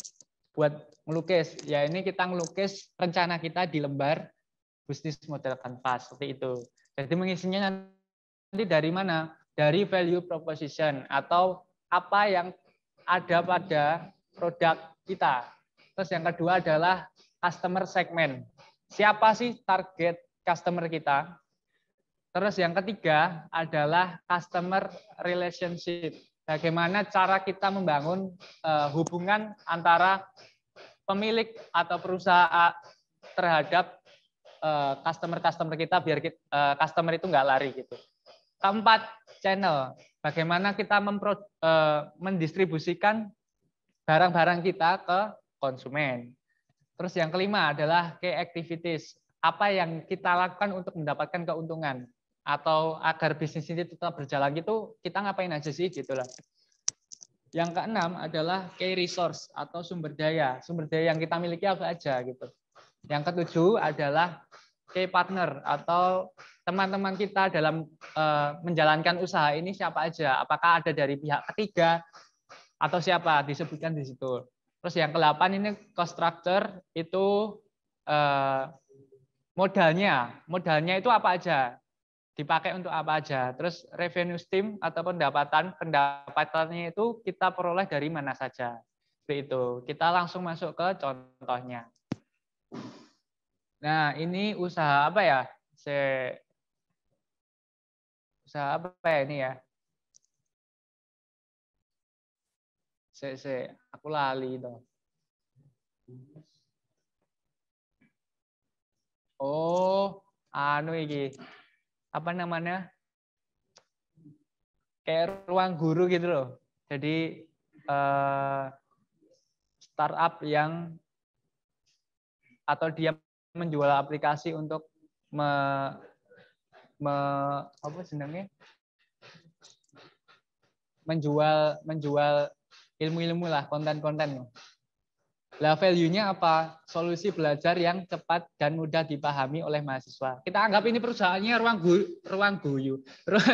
buat melukis. Ya ini kita ngelukis rencana kita di lembar bisnis model kanvas seperti itu. Jadi mengisinya nanti dari mana? Dari value proposition atau apa yang ada pada produk kita. Terus yang kedua adalah customer segment. Siapa sih target customer kita? Terus yang ketiga adalah customer relationship. Bagaimana cara kita membangun hubungan antara pemilik atau perusahaan terhadap customer kita biar customer itu nggak lari gitu. Keempat, channel. Bagaimana kita mendistribusikan barang-barang kita ke konsumen. Terus yang kelima adalah key activities. Apa yang kita lakukan untuk mendapatkan keuntungan atau agar bisnis ini tetap berjalan gitu, kita ngapain aja sih gitulah. Yang keenam adalah key resource atau sumber daya. Sumber daya yang kita miliki apa aja gitu. Yang ketujuh adalah key partner atau teman-teman kita dalam menjalankan usaha ini siapa aja. Apakah ada dari pihak ketiga atau siapa, disebutkan di situ. Terus yang ke-8 ini cost structure, itu modalnya itu apa aja, dipakai untuk apa aja. Terus revenue stream atau pendapatannya itu kita peroleh dari mana saja. Seperti itu. Kita langsung masuk ke contohnya. Nah, ini usaha apa ya? Usaha apa ya ini ya? Aku lali itu. Oh, anu iki. Apa namanya? Kayak ruang guru gitu loh. Jadi startup yang atau dia menjual aplikasi untuk apa senangnya? Menjual ilmu-ilmu lah, konten-konten. Lah value-nya apa? Solusi belajar yang cepat dan mudah dipahami oleh mahasiswa. Kita anggap ini perusahaannya ruang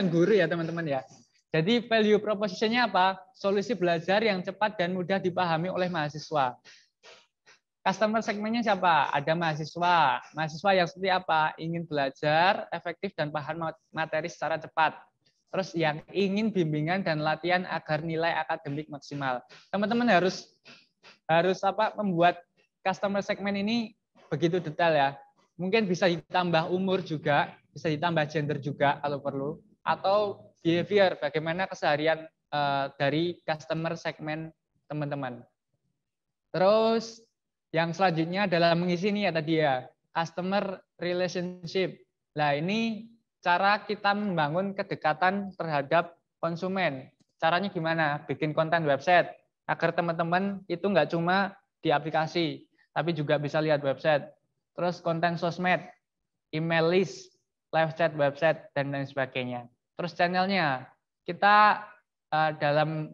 guru ya teman-teman ya. Jadi value proposition-nya apa? Solusi belajar yang cepat dan mudah dipahami oleh mahasiswa. Customer segmennya siapa? Ada mahasiswa. Mahasiswa yang seperti apa? Ingin belajar efektif dan paham materi secara cepat. Terus yang ingin bimbingan dan latihan agar nilai akademik maksimal. Teman-teman harus membuat customer segment ini begitu detail ya. Mungkin bisa ditambah umur juga, bisa ditambah gender juga kalau perlu, atau behavior, bagaimana keseharian dari customer segment teman-teman. Terus yang selanjutnya adalah mengisi ini ya tadi ya, customer relationship. Nah ini cara kita membangun kedekatan terhadap konsumen. Caranya gimana? Bikin konten website agar teman-teman itu nggak cuma di aplikasi, tapi juga bisa lihat website. Terus konten sosmed, email list, live chat website, dan lain sebagainya. Terus channelnya, kita dalam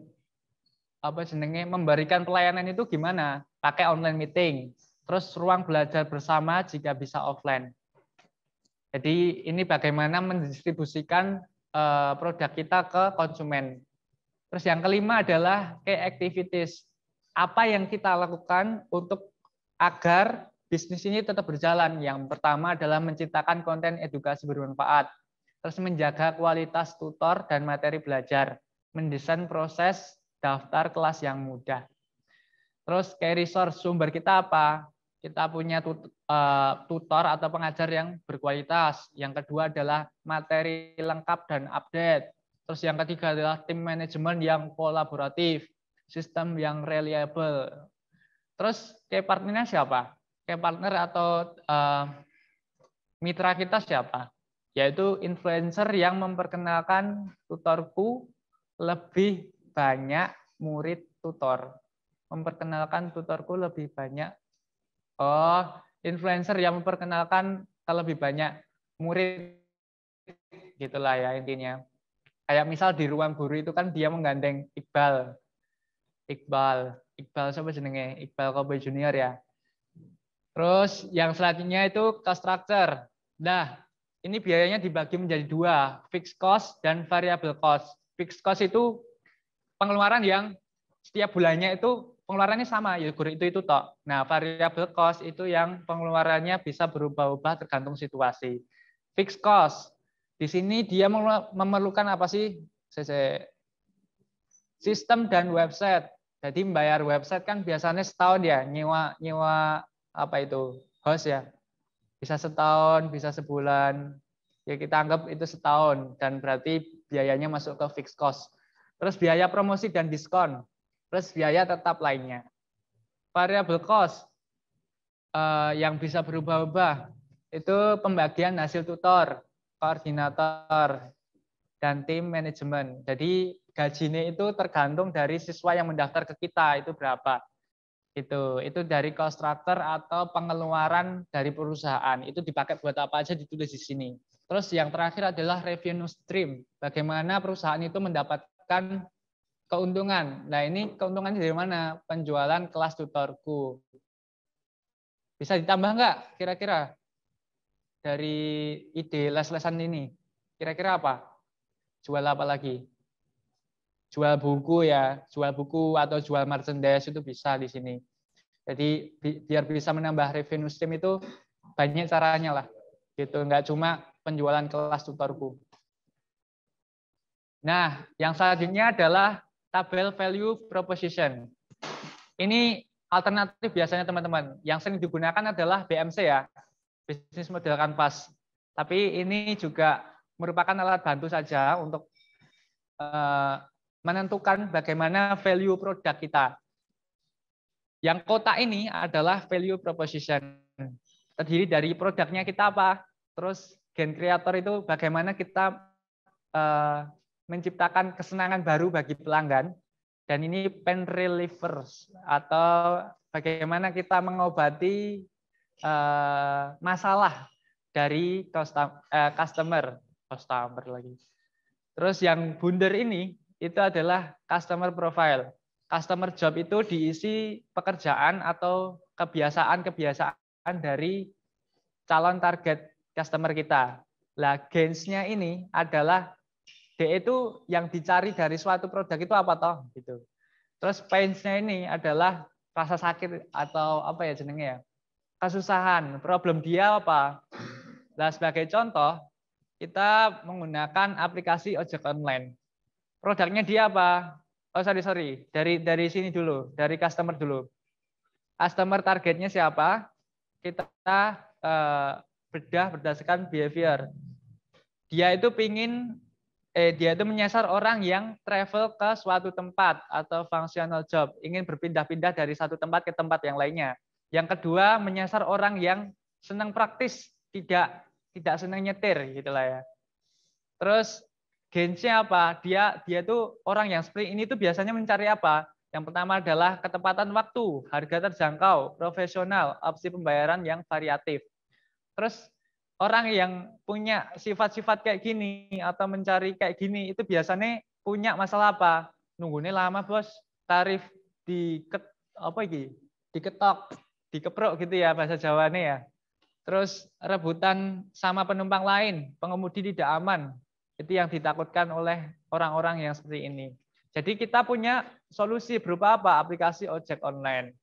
memberikan pelayanan itu gimana? Pakai online meeting. Terus ruang belajar bersama jika bisa offline. Jadi ini bagaimana mendistribusikan produk kita ke konsumen. Terus yang kelima adalah key activities. Apa yang kita lakukan untuk agar bisnis ini tetap berjalan? Yang pertama adalah menciptakan konten edukasi bermanfaat. Terus menjaga kualitas tutor dan materi belajar. Mendesain proses daftar kelas yang mudah. Terus key resource, sumber kita apa? Kita punya tutor atau pengajar yang berkualitas. Yang kedua adalah materi lengkap dan update. Terus yang ketiga adalah tim manajemen yang kolaboratif, sistem yang reliable. Terus key partnernya siapa? Key partner atau mitra kita siapa? Yaitu influencer yang memperkenalkan tutorku lebih banyak murid tutor. Memperkenalkan tutorku lebih banyak. Oh, influencer yang memperkenalkan ke lebih banyak murid, gitulah ya intinya. Kayak misal di ruang guru itu kan dia menggandeng Iqbal siapa jenenge? Iqbal Kobe Junior ya. Terus yang selanjutnya itu cost structure. Nah, ini biayanya dibagi menjadi dua, fixed cost dan variable cost. Fixed cost itu pengeluaran yang setiap bulannya itu pengeluarannya sama, ya guru itu tok. Nah, variable cost itu yang pengeluarannya bisa berubah-ubah tergantung situasi. Fixed cost, di sini dia memerlukan apa sih? Sistem dan website. Jadi membayar website kan biasanya setahun ya, nyewa apa itu, host ya. Bisa setahun, bisa sebulan. Ya kita anggap itu setahun dan berarti biayanya masuk ke fixed cost. Terus biaya promosi dan diskon, plus biaya tetap lainnya. Variable cost yang bisa berubah-ubah itu pembagian hasil tutor, koordinator, dan tim manajemen. Jadi gajinya itu tergantung dari siswa yang mendaftar ke kita itu berapa. Itu dari cost structure atau pengeluaran dari perusahaan. Itu dipakai buat apa aja ditulis di sini. Terus yang terakhir adalah revenue stream. Bagaimana perusahaan itu mendapatkan keuntungan. Nah, ini keuntungannya dari mana? Penjualan kelas tutorku. Bisa ditambah nggak kira-kira dari ide les-lesan ini? Kira-kira apa? Jual apa lagi? Jual buku ya, jual buku atau jual merchandise itu bisa di sini. Jadi biar bisa menambah revenue stream itu banyak caranya lah. Gitu, nggak cuma penjualan kelas tutorku. Nah, yang selanjutnya adalah tabel value proposition. Ini alternatif biasanya teman-teman. Yang sering digunakan adalah BMC ya, Business Model Canvas. Tapi ini juga merupakan alat bantu saja untuk menentukan bagaimana value produk kita. Yang kotak ini adalah value proposition. Terdiri dari produknya kita apa, terus gen creator itu bagaimana kita menciptakan kesenangan baru bagi pelanggan, dan ini pain relievers atau bagaimana kita mengobati masalah dari customer lagi. Terus yang bundar ini itu adalah customer profile. Customer job itu diisi pekerjaan atau kebiasaan dari calon target customer kita. Lah, gains-nya ini adalah D itu yang dicari dari suatu produk itu apa toh gitu. Terus pains-nya ini adalah rasa sakit atau apa ya jenenge ya? Kesusahan, problem dia apa? Nah, sebagai contoh, kita menggunakan aplikasi ojek online. Produknya dia apa? Oh, sorry. Dari sini dulu, dari customer dulu. Customer targetnya siapa? Kita bedah berdasarkan behavior. Dia itu menyasar orang yang travel ke suatu tempat atau functional job, ingin berpindah-pindah dari satu tempat ke tempat yang lainnya. Yang kedua, menyasar orang yang senang praktis, tidak senang nyetir gitulah ya. Terus gainsnya apa? Dia tuh orang yang seperti ini tuh biasanya mencari apa? Yang pertama adalah ketepatan waktu, harga terjangkau, profesional, opsi pembayaran yang variatif. Terus orang yang punya sifat-sifat kayak gini atau mencari kayak gini itu biasanya punya masalah apa? Nunggunya lama bos, tarif diketok, dikeprok gitu ya bahasa Jawanya ya. Terus rebutan sama penumpang lain, pengemudi tidak aman. Itu yang ditakutkan oleh orang-orang yang seperti ini. Jadi kita punya solusi berupa apa? Aplikasi ojek online.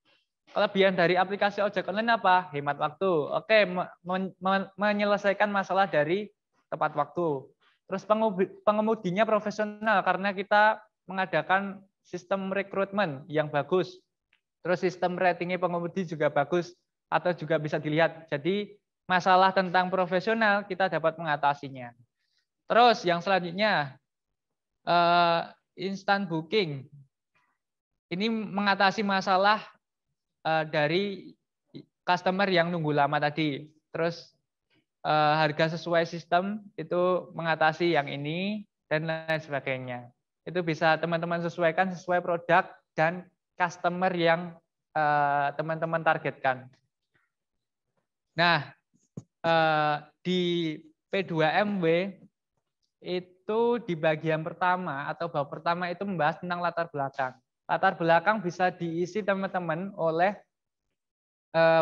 Kelebihan dari aplikasi ojek online apa? Hemat waktu. Oke, menyelesaikan masalah dari tepat waktu. Terus pengemudinya profesional karena kita mengadakan sistem rekrutmen yang bagus. Terus sistem ratingnya pengemudi juga bagus atau juga bisa dilihat. Jadi masalah tentang profesional kita dapat mengatasinya. Terus yang selanjutnya instant booking. Ini mengatasi masalah dari customer yang nunggu lama tadi. Terus harga sesuai sistem itu mengatasi yang ini dan lain sebagainya. Itu bisa teman-teman sesuaikan sesuai produk dan customer yang teman-teman targetkan. Nah, di P2MW itu di bagian pertama atau bab pertama itu membahas tentang latar belakang. Latar belakang bisa diisi teman-teman oleh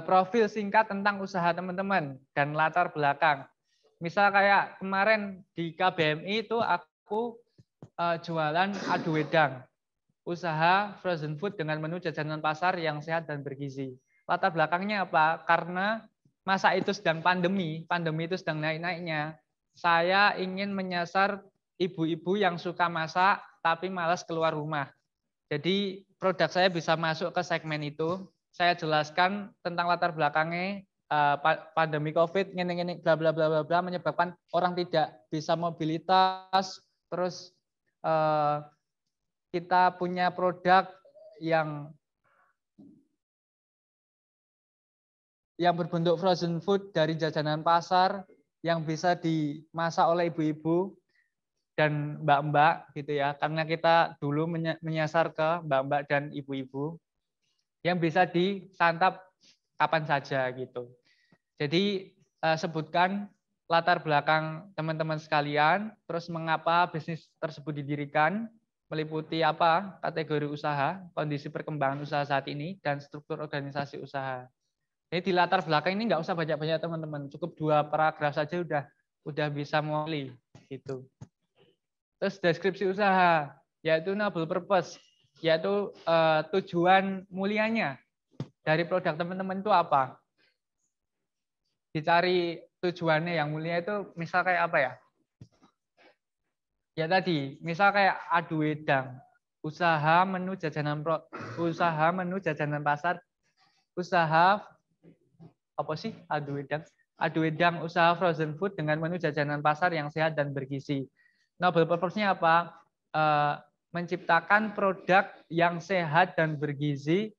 profil singkat tentang usaha teman-teman dan latar belakang. Misal kayak kemarin di KBMI itu aku jualan adu wedang, usaha frozen food dengan menu jajanan pasar yang sehat dan bergizi. Latar belakangnya apa? Karena masa itu sedang pandemi itu sedang naik-naiknya. Saya ingin menyasar ibu-ibu yang suka masak tapi malas keluar rumah. Jadi produk saya bisa masuk ke segmen itu. Saya jelaskan tentang latar belakangnya, pandemi COVID ngene-ngene bla bla bla bla bla menyebabkan orang tidak bisa mobilitas, terus kita punya produk yang berbentuk frozen food dari jajanan pasar yang bisa dimasak oleh ibu-ibu dan mbak-mbak gitu ya, karena kita dulu menyasar ke mbak-mbak dan ibu-ibu yang bisa disantap kapan saja gitu. Jadi sebutkan latar belakang teman-teman sekalian, terus mengapa bisnis tersebut didirikan, meliputi apa kategori usaha, kondisi perkembangan usaha saat ini, dan struktur organisasi usaha. Jadi di latar belakang ini nggak usah banyak-banyak teman-teman, cukup 2 paragraf saja udah bisa mulai gitu. Terus deskripsi usaha, yaitu noble purpose, yaitu tujuan mulianya dari produk teman-teman itu apa? Dicari tujuannya yang mulia itu misal kayak apa ya? Ya tadi, misal kayak adu wedang, usaha menu jajanan pasar, usaha apa sih adu wedang? Adu wedang usaha frozen food dengan menu jajanan pasar yang sehat dan bergizi. Noble purpose-nya apa? Menciptakan produk yang sehat dan bergizi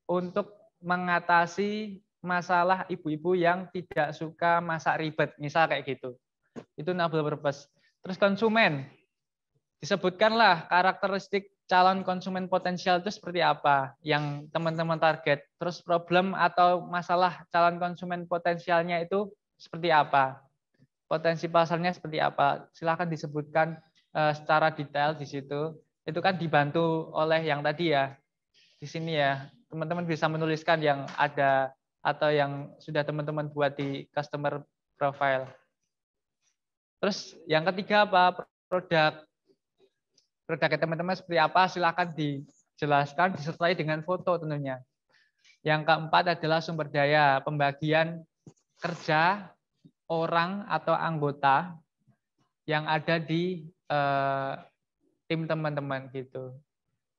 untuk mengatasi masalah ibu-ibu yang tidak suka masak ribet, misal kayak gitu. Itu noble purpose. Terus konsumen, disebutkanlah karakteristik calon konsumen potensial itu seperti apa yang teman-teman target. Terus problem atau masalah calon konsumen potensialnya itu seperti apa. Potensi pasarnya seperti apa. Silakan disebutkan secara detail di situ. Itu kan dibantu oleh yang tadi ya. Di sini ya, teman-teman bisa menuliskan yang ada atau yang sudah teman-teman buat di customer profile. Terus yang ketiga apa? Produknya teman-teman seperti apa? Silakan dijelaskan, disertai dengan foto tentunya. Yang keempat adalah sumber daya, pembagian kerja orang atau anggota yang ada di tim teman-teman gitu.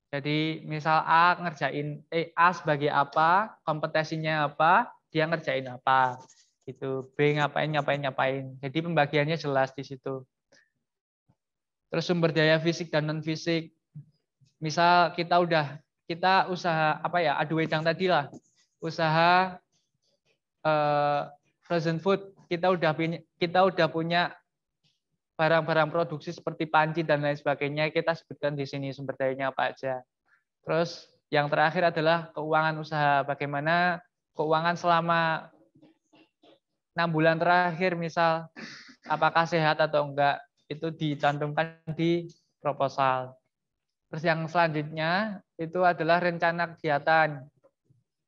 Jadi misal A ngerjain A sebagai apa, kompetensinya apa, dia ngerjain apa. Gitu. B ngapain. Jadi pembagiannya jelas di situ. Terus sumber daya fisik dan non fisik. Misal kita usaha apa ya, adu wedang tadi lah. Usaha frozen food, kita udah punya barang-barang produksi seperti panci dan lain sebagainya, kita sebutkan di sini sumber dayanya apa aja. Terus yang terakhir adalah keuangan usaha, bagaimana keuangan selama 6 bulan terakhir, misal apakah sehat atau enggak, itu dicantumkan di proposal. Terus yang selanjutnya itu adalah rencana kegiatan.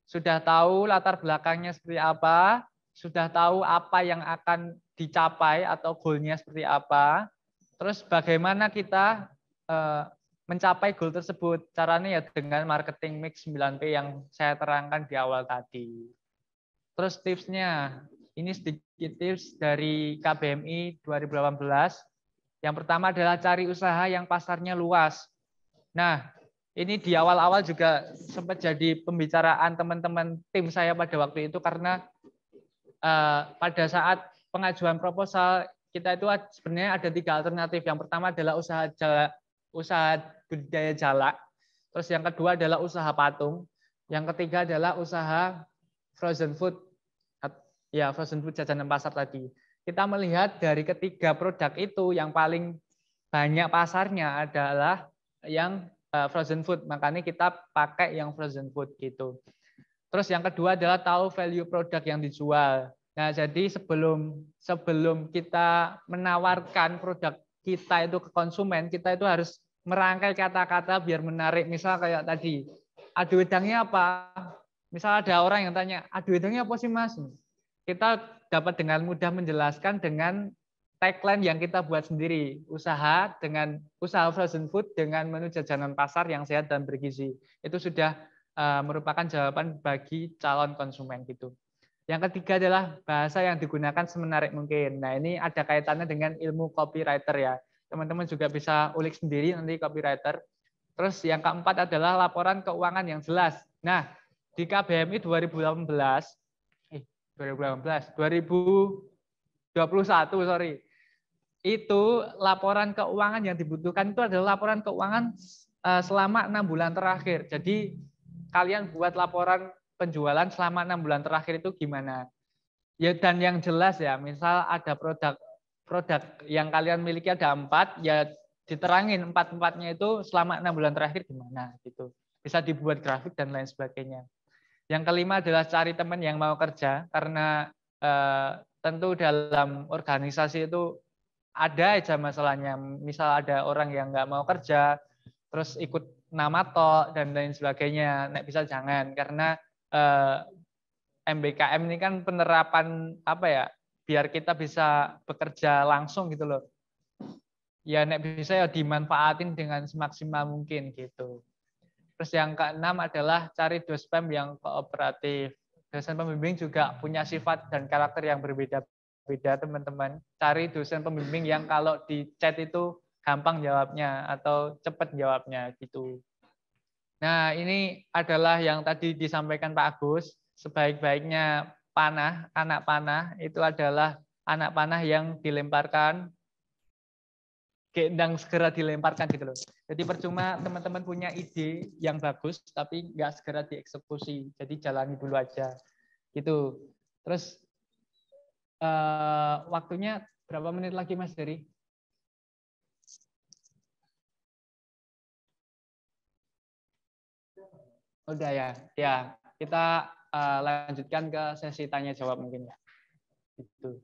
Sudah tahu latar belakangnya seperti apa, sudah tahu apa yang akan dicapai atau goalnya seperti apa. Terus bagaimana kita mencapai goal tersebut. Caranya ya dengan marketing mix 9P yang saya terangkan di awal tadi. Terus tipsnya, ini sedikit tips dari KBMI 2018. Yang pertama adalah cari usaha yang pasarnya luas. Nah, ini di awal-awal juga sempat jadi pembicaraan teman-teman tim saya pada waktu itu karena pada saat pengajuan proposal kita itu sebenarnya ada 3 alternatif. Yang pertama adalah usaha budidaya jalak. Terus yang kedua adalah usaha patung. Yang ketiga adalah usaha frozen food. Ya, frozen food jajanan pasar tadi. Kita melihat dari ketiga produk itu yang paling banyak pasarnya adalah yang frozen food. Makanya kita pakai yang frozen food gitu. Terus yang kedua adalah tahu value produk yang dijual. Nah, jadi sebelum kita menawarkan produk kita itu ke konsumen, kita itu harus merangkai kata-kata biar menarik. Misal kayak tadi, adu wedangnya apa? Misal ada orang yang tanya, adu wedangnya apa sih Mas? Kita dapat dengan mudah menjelaskan dengan tagline yang kita buat sendiri. Usaha frozen food dengan menu jajanan pasar yang sehat dan bergizi. Itu sudah merupakan jawaban bagi calon konsumen gitu. Yang ketiga adalah bahasa yang digunakan semenarik mungkin. Nah, ini ada kaitannya dengan ilmu copywriter ya. Teman-teman juga bisa ulik sendiri nanti copywriter. Terus yang keempat adalah laporan keuangan yang jelas. Nah, di KBMI 2018 2021, sorry. Itu laporan keuangan yang dibutuhkan itu adalah laporan keuangan selama 6 bulan terakhir. Jadi kalian buat laporan penjualan selama 6 bulan terakhir itu gimana? Ya, dan yang jelas ya, misal ada produk yang kalian miliki ada 4, ya diterangin 4-4-nya itu selama 6 bulan terakhir gimana gitu. Bisa dibuat grafik dan lain sebagainya. Yang kelima adalah cari teman yang mau kerja, karena tentu dalam organisasi itu ada aja masalahnya. Misal ada orang yang nggak mau kerja, terus ikut nama tok dan lain sebagainya. Nek bisa jangan, karena MBKM ini kan penerapan apa ya, biar kita bisa bekerja langsung gitu loh. Ya nek bisa ya dimanfaatin dengan semaksimal mungkin gitu. Terus yang keenam adalah cari dospem yang kooperatif. Dosen pembimbing juga punya sifat dan karakter yang berbeda-beda, teman-teman. Cari dosen pembimbing yang kalau di chat itu gampang jawabnya atau cepat jawabnya gitu. Nah, ini adalah yang tadi disampaikan Pak Agus. Sebaik-baiknya panah, anak panah itu adalah anak panah yang dilemparkan, gendang segera dilemparkan gitu loh. Jadi percuma teman-teman punya ide yang bagus, tapi nggak segera dieksekusi. Jadi jalani dulu aja. Gitu. Terus waktunya berapa menit lagi Mas Dery? Udah ya. Ya, kita lanjutkan ke sesi tanya jawab mungkin ya. Gitu.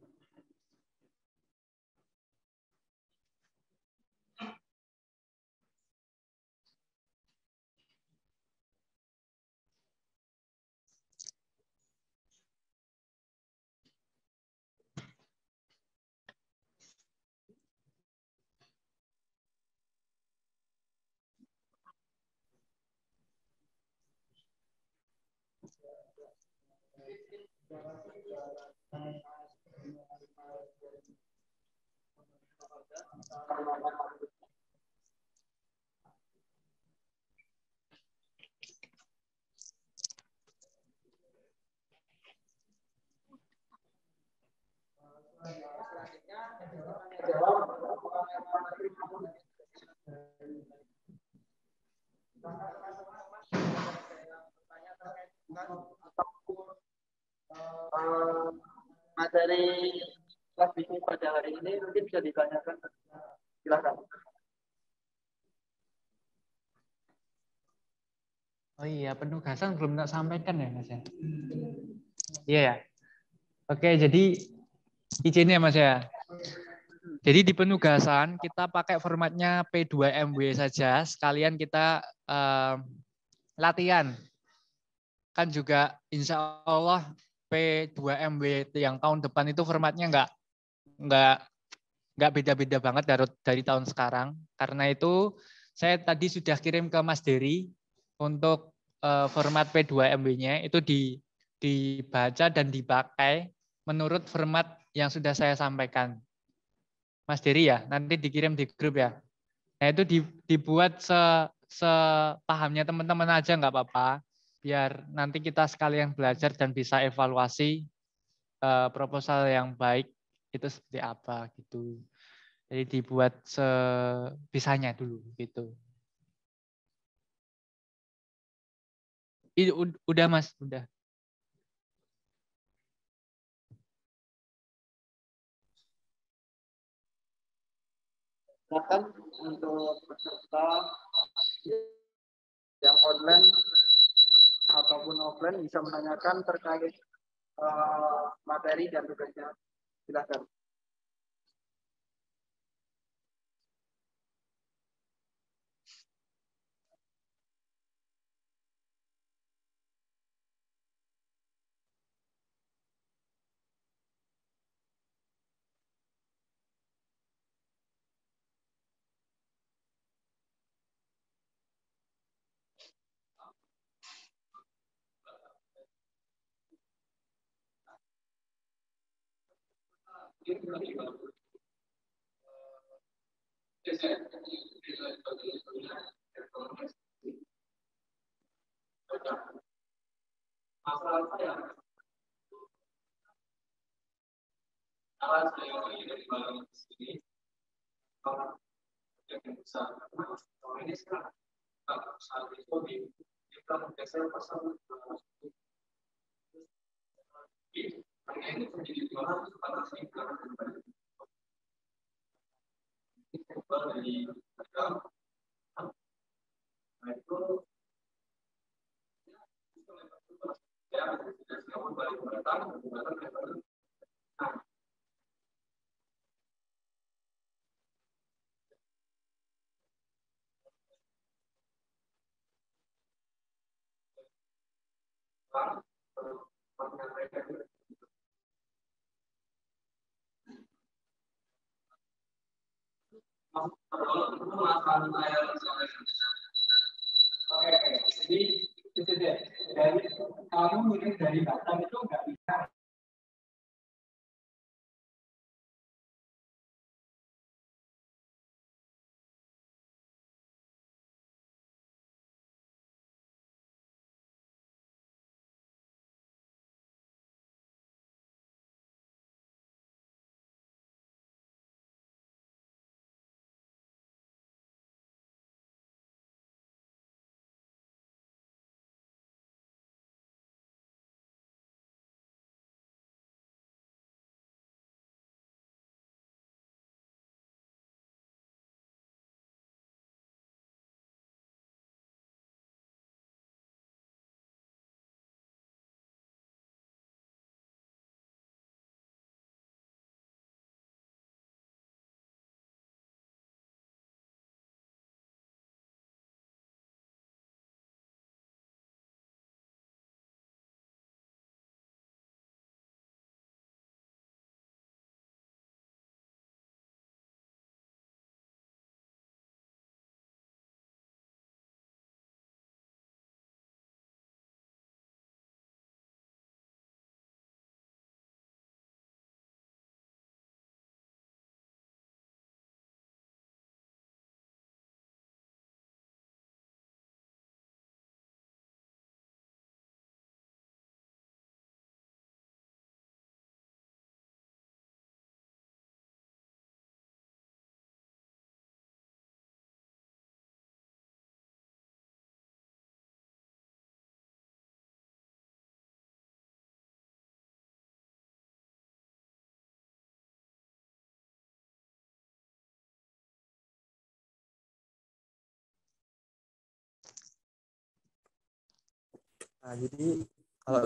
Materi kelas bisnis pada hari ini mungkin bisa ditanyakan. Silakan. Oh iya, penugasan belum tak sampaikan ya Mas ya. Iya ya. Oke, jadi izin ya Mas ya. Jadi di penugasan kita pakai formatnya P2MW saja, sekalian kita latihan. Kan juga insya Allah P2MW yang tahun depan itu formatnya nggak beda-beda banget dari tahun sekarang. Karena itu saya tadi sudah kirim ke Mas Dery untuk format P2MW-nya itu dibaca dan dipakai menurut format yang sudah saya sampaikan. Mas Dery ya, nanti dikirim di grup ya. Nah itu dibuat sepahamnya teman-teman aja nggak apa-apa, biar nanti kita sekalian belajar dan bisa evaluasi proposal yang baik itu seperti apa gitu. Jadi dibuat sebisanya dulu gitu. Udah Mas, udah. Silakan untuk peserta yang online ataupun offline bisa menanyakan terkait materi dan tugasnya. Silakan. Awal saya dari Bali sini, kalau yang besar, kalau ini sekarang kalau saat itu di kita biasanya pasal harga ini menjadi 200 sih karena dari harga nah itu ya kamu balik batang jadi itu deh dari kamu mungkin dari Batam itu nggak bisa Nah, jadi kalau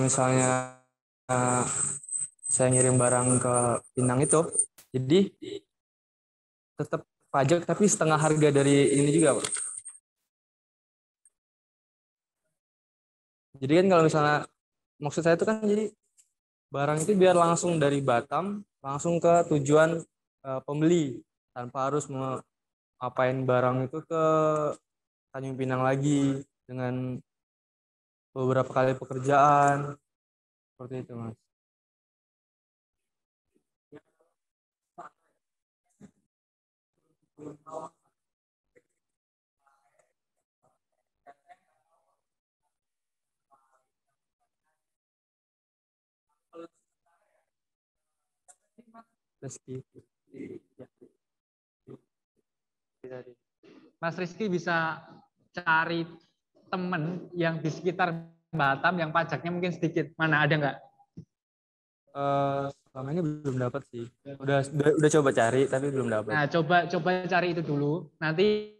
misalnya saya ngirim barang ke Pinang itu, jadi tetap pajak tapi setengah harga dari ini juga, Pak. Jadi kan kalau misalnya maksud saya itu kan jadi barang itu biar langsung dari Batam langsung ke tujuan pembeli tanpa harus ngapain barang itu ke Tanjung Pinang lagi dengan beberapa kali pekerjaan seperti itu, Mas. Rizky. Mas Rizky bisa cari temen yang di sekitar Batam yang pajaknya mungkin sedikit. Mana ada nggak? Selama ini belum dapat sih. Udah coba cari tapi belum dapat. Nah, coba cari itu dulu. Nanti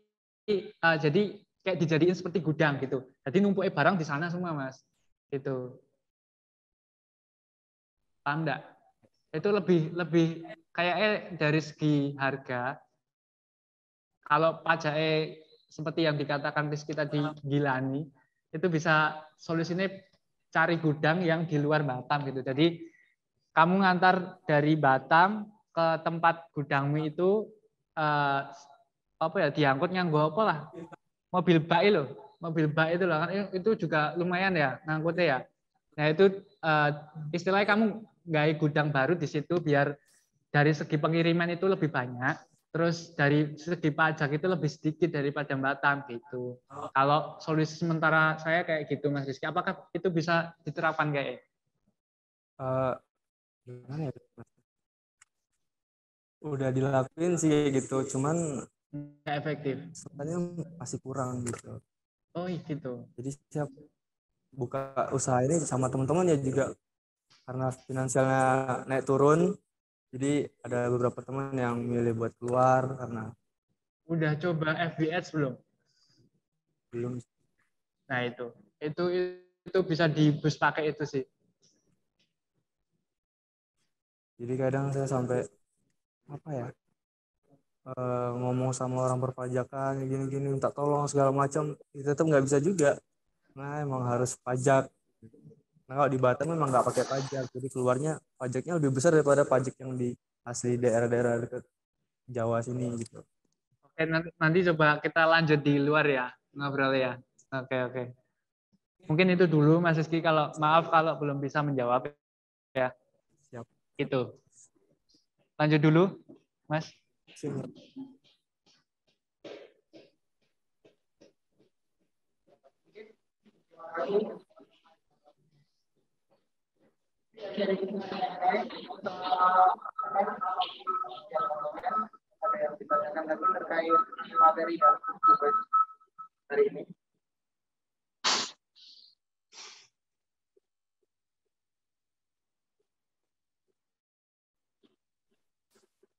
jadi kayak dijadiin seperti gudang gitu. Jadi numpuknya barang di sana semua, Mas. Itu. Paham enggak? Itu lebih kayaknya dari segi harga. Kalau pajaknya seperti yang dikatakan Rizky tadi Gilani, itu bisa solusinya cari gudang yang di luar Batam gitu. Jadi kamu ngantar dari Batam ke tempat gudangmu itu apa ya, diangkut nganggo apa lah, mobil bak itu loh kan, itu juga lumayan ya ngangkutnya ya. Nah itu istilahnya kamu nggawe gudang baru di situ biar dari segi pengiriman itu lebih banyak, terus dari segi pajak itu lebih sedikit daripada Batam gitu. Kalau solusi sementara saya kayak gitu, Mas Rizky. Apakah itu bisa diterapkan kayak? gimana ya, udah dilakuin sih kayak gitu, cuman Nggak efektif. sebenarnya masih kurang gitu. Oh gitu. Jadi siap buka usaha ini sama teman-teman ya juga karena finansialnya naik turun, jadi ada beberapa teman yang milih buat keluar karena Udah coba FBS belum? belum. Nah itu itu bisa dibus pakai itu sih. Jadi kadang saya sampai apa ya, ngomong sama orang perpajakan gini-gini minta tolong segala macam, itu tetap nggak bisa juga. Nah emang harus pajak. Nah kalau di Batam memang nggak pakai pajak, jadi keluarnya pajaknya lebih besar daripada pajak yang di asli daerah-daerah dekat Jawa sini gitu. Oke, nanti coba kita lanjut di luar ya ngobrol ya. Oke oke. Mungkin itu dulu Mas Rizky, kalau maaf kalau belum bisa menjawab ya. Siap. Itu. Lanjut dulu, Mas. Siap. Ada yang ditanyakan lagi terkait materi dan tugas hari ini.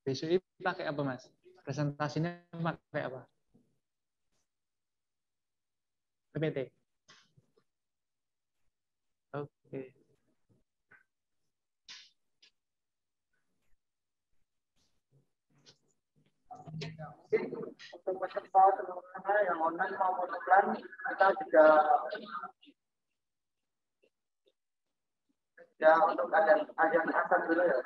Besok ini pakai apa, Mas? Presentasinya pakai apa? PPT. Oke. Mungkin untuk peserta semuanya yang online maupun offline, kita juga ya untuk ajan asal dulu ya.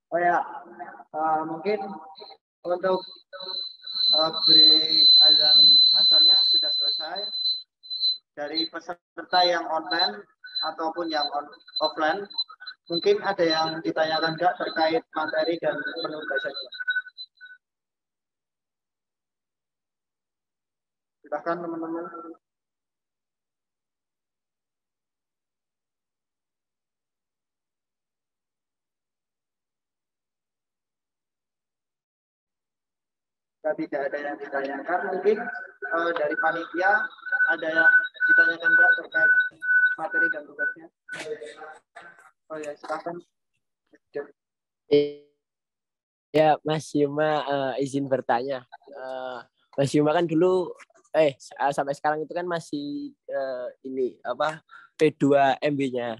Oh ya, mungkin untuk break azan asalnya sudah selesai. Dari peserta yang online ataupun yang offline, mungkin ada yang ditanyakan nggak terkait materi dan penugasannya? Silakan teman-teman. Jika tidak ada yang ditanyakan, mungkin dari panitia ada yang ditanyakan nggak terkait materi dan tugasnya? Oh ya, silakan. Ya, Mas Yuma izin bertanya. Mas Yuma kan dulu sampai sekarang itu kan masih ini apa P2 MB-nya.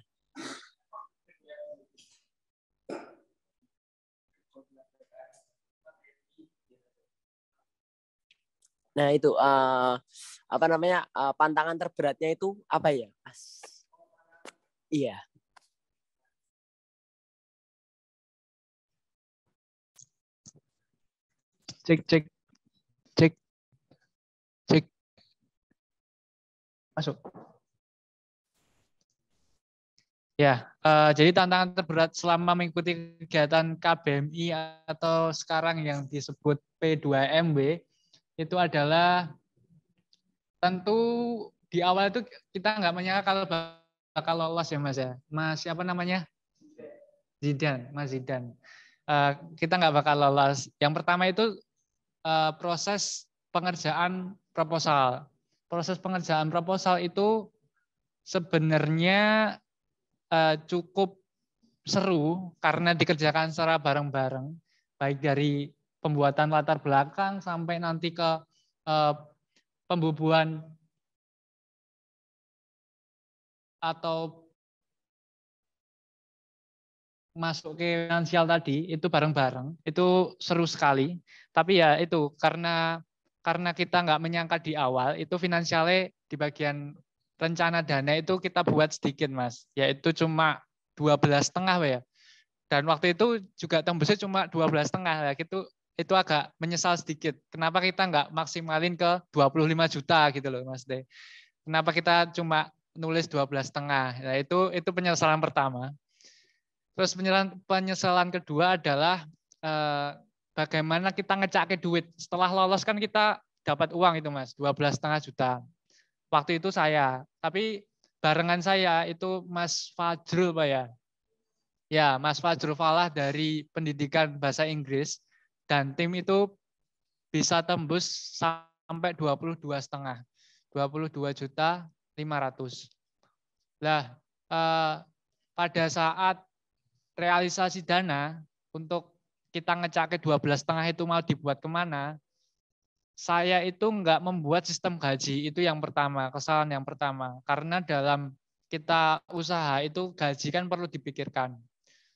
Nah, itu apa namanya? Pantangan terberatnya itu apa ya, Mas? Iya. Cek. Masuk. Ya, jadi tantangan terberat selama mengikuti kegiatan KBMI atau sekarang yang disebut P2MB itu adalah tentu di awal itu kita nggak menyangka kalau bakal lolos ya Mas ya. Mas siapa namanya? Zidan, Mas Zidan. Kita nggak bakal lolos. Yang pertama itu proses pengerjaan proposal. Proses pengerjaan proposal itu sebenarnya cukup seru karena dikerjakan secara bareng-bareng, baik dari pembuatan latar belakang sampai nanti ke pembubuhan atau masuk ke finansial tadi itu bareng-bareng, itu seru sekali. Tapi ya itu karena kita nggak menyangka di awal itu finansialnya di bagian rencana dana itu kita buat sedikit Mas, yaitu cuma 12,5 ya. Dan waktu itu juga tembusnya cuma 12,5 ya. Itu agak menyesal sedikit. Kenapa kita nggak maksimalin ke 25 juta gitu loh Mas De. Kenapa kita cuma nulis 12,5? Nah, itu penyesalan pertama. Terus penyesalan kedua adalah bagaimana kita ngecake duit. Setelah lolos kan kita dapat uang itu Mas, 12,5 juta. Waktu itu saya, tapi barengan saya itu Mas Fajrul Pak ya. Ya, Mas Fajrul Falah dari Pendidikan Bahasa Inggris dan tim itu bisa tembus sampai 22,5. 22.500.000. Lah, pada saat realisasi dana untuk kita ngecake 12,5 itu mau dibuat kemana, saya itu nggak membuat sistem gaji, itu yang pertama, kesalahan yang pertama. Karena dalam kita usaha itu gaji kan perlu dipikirkan.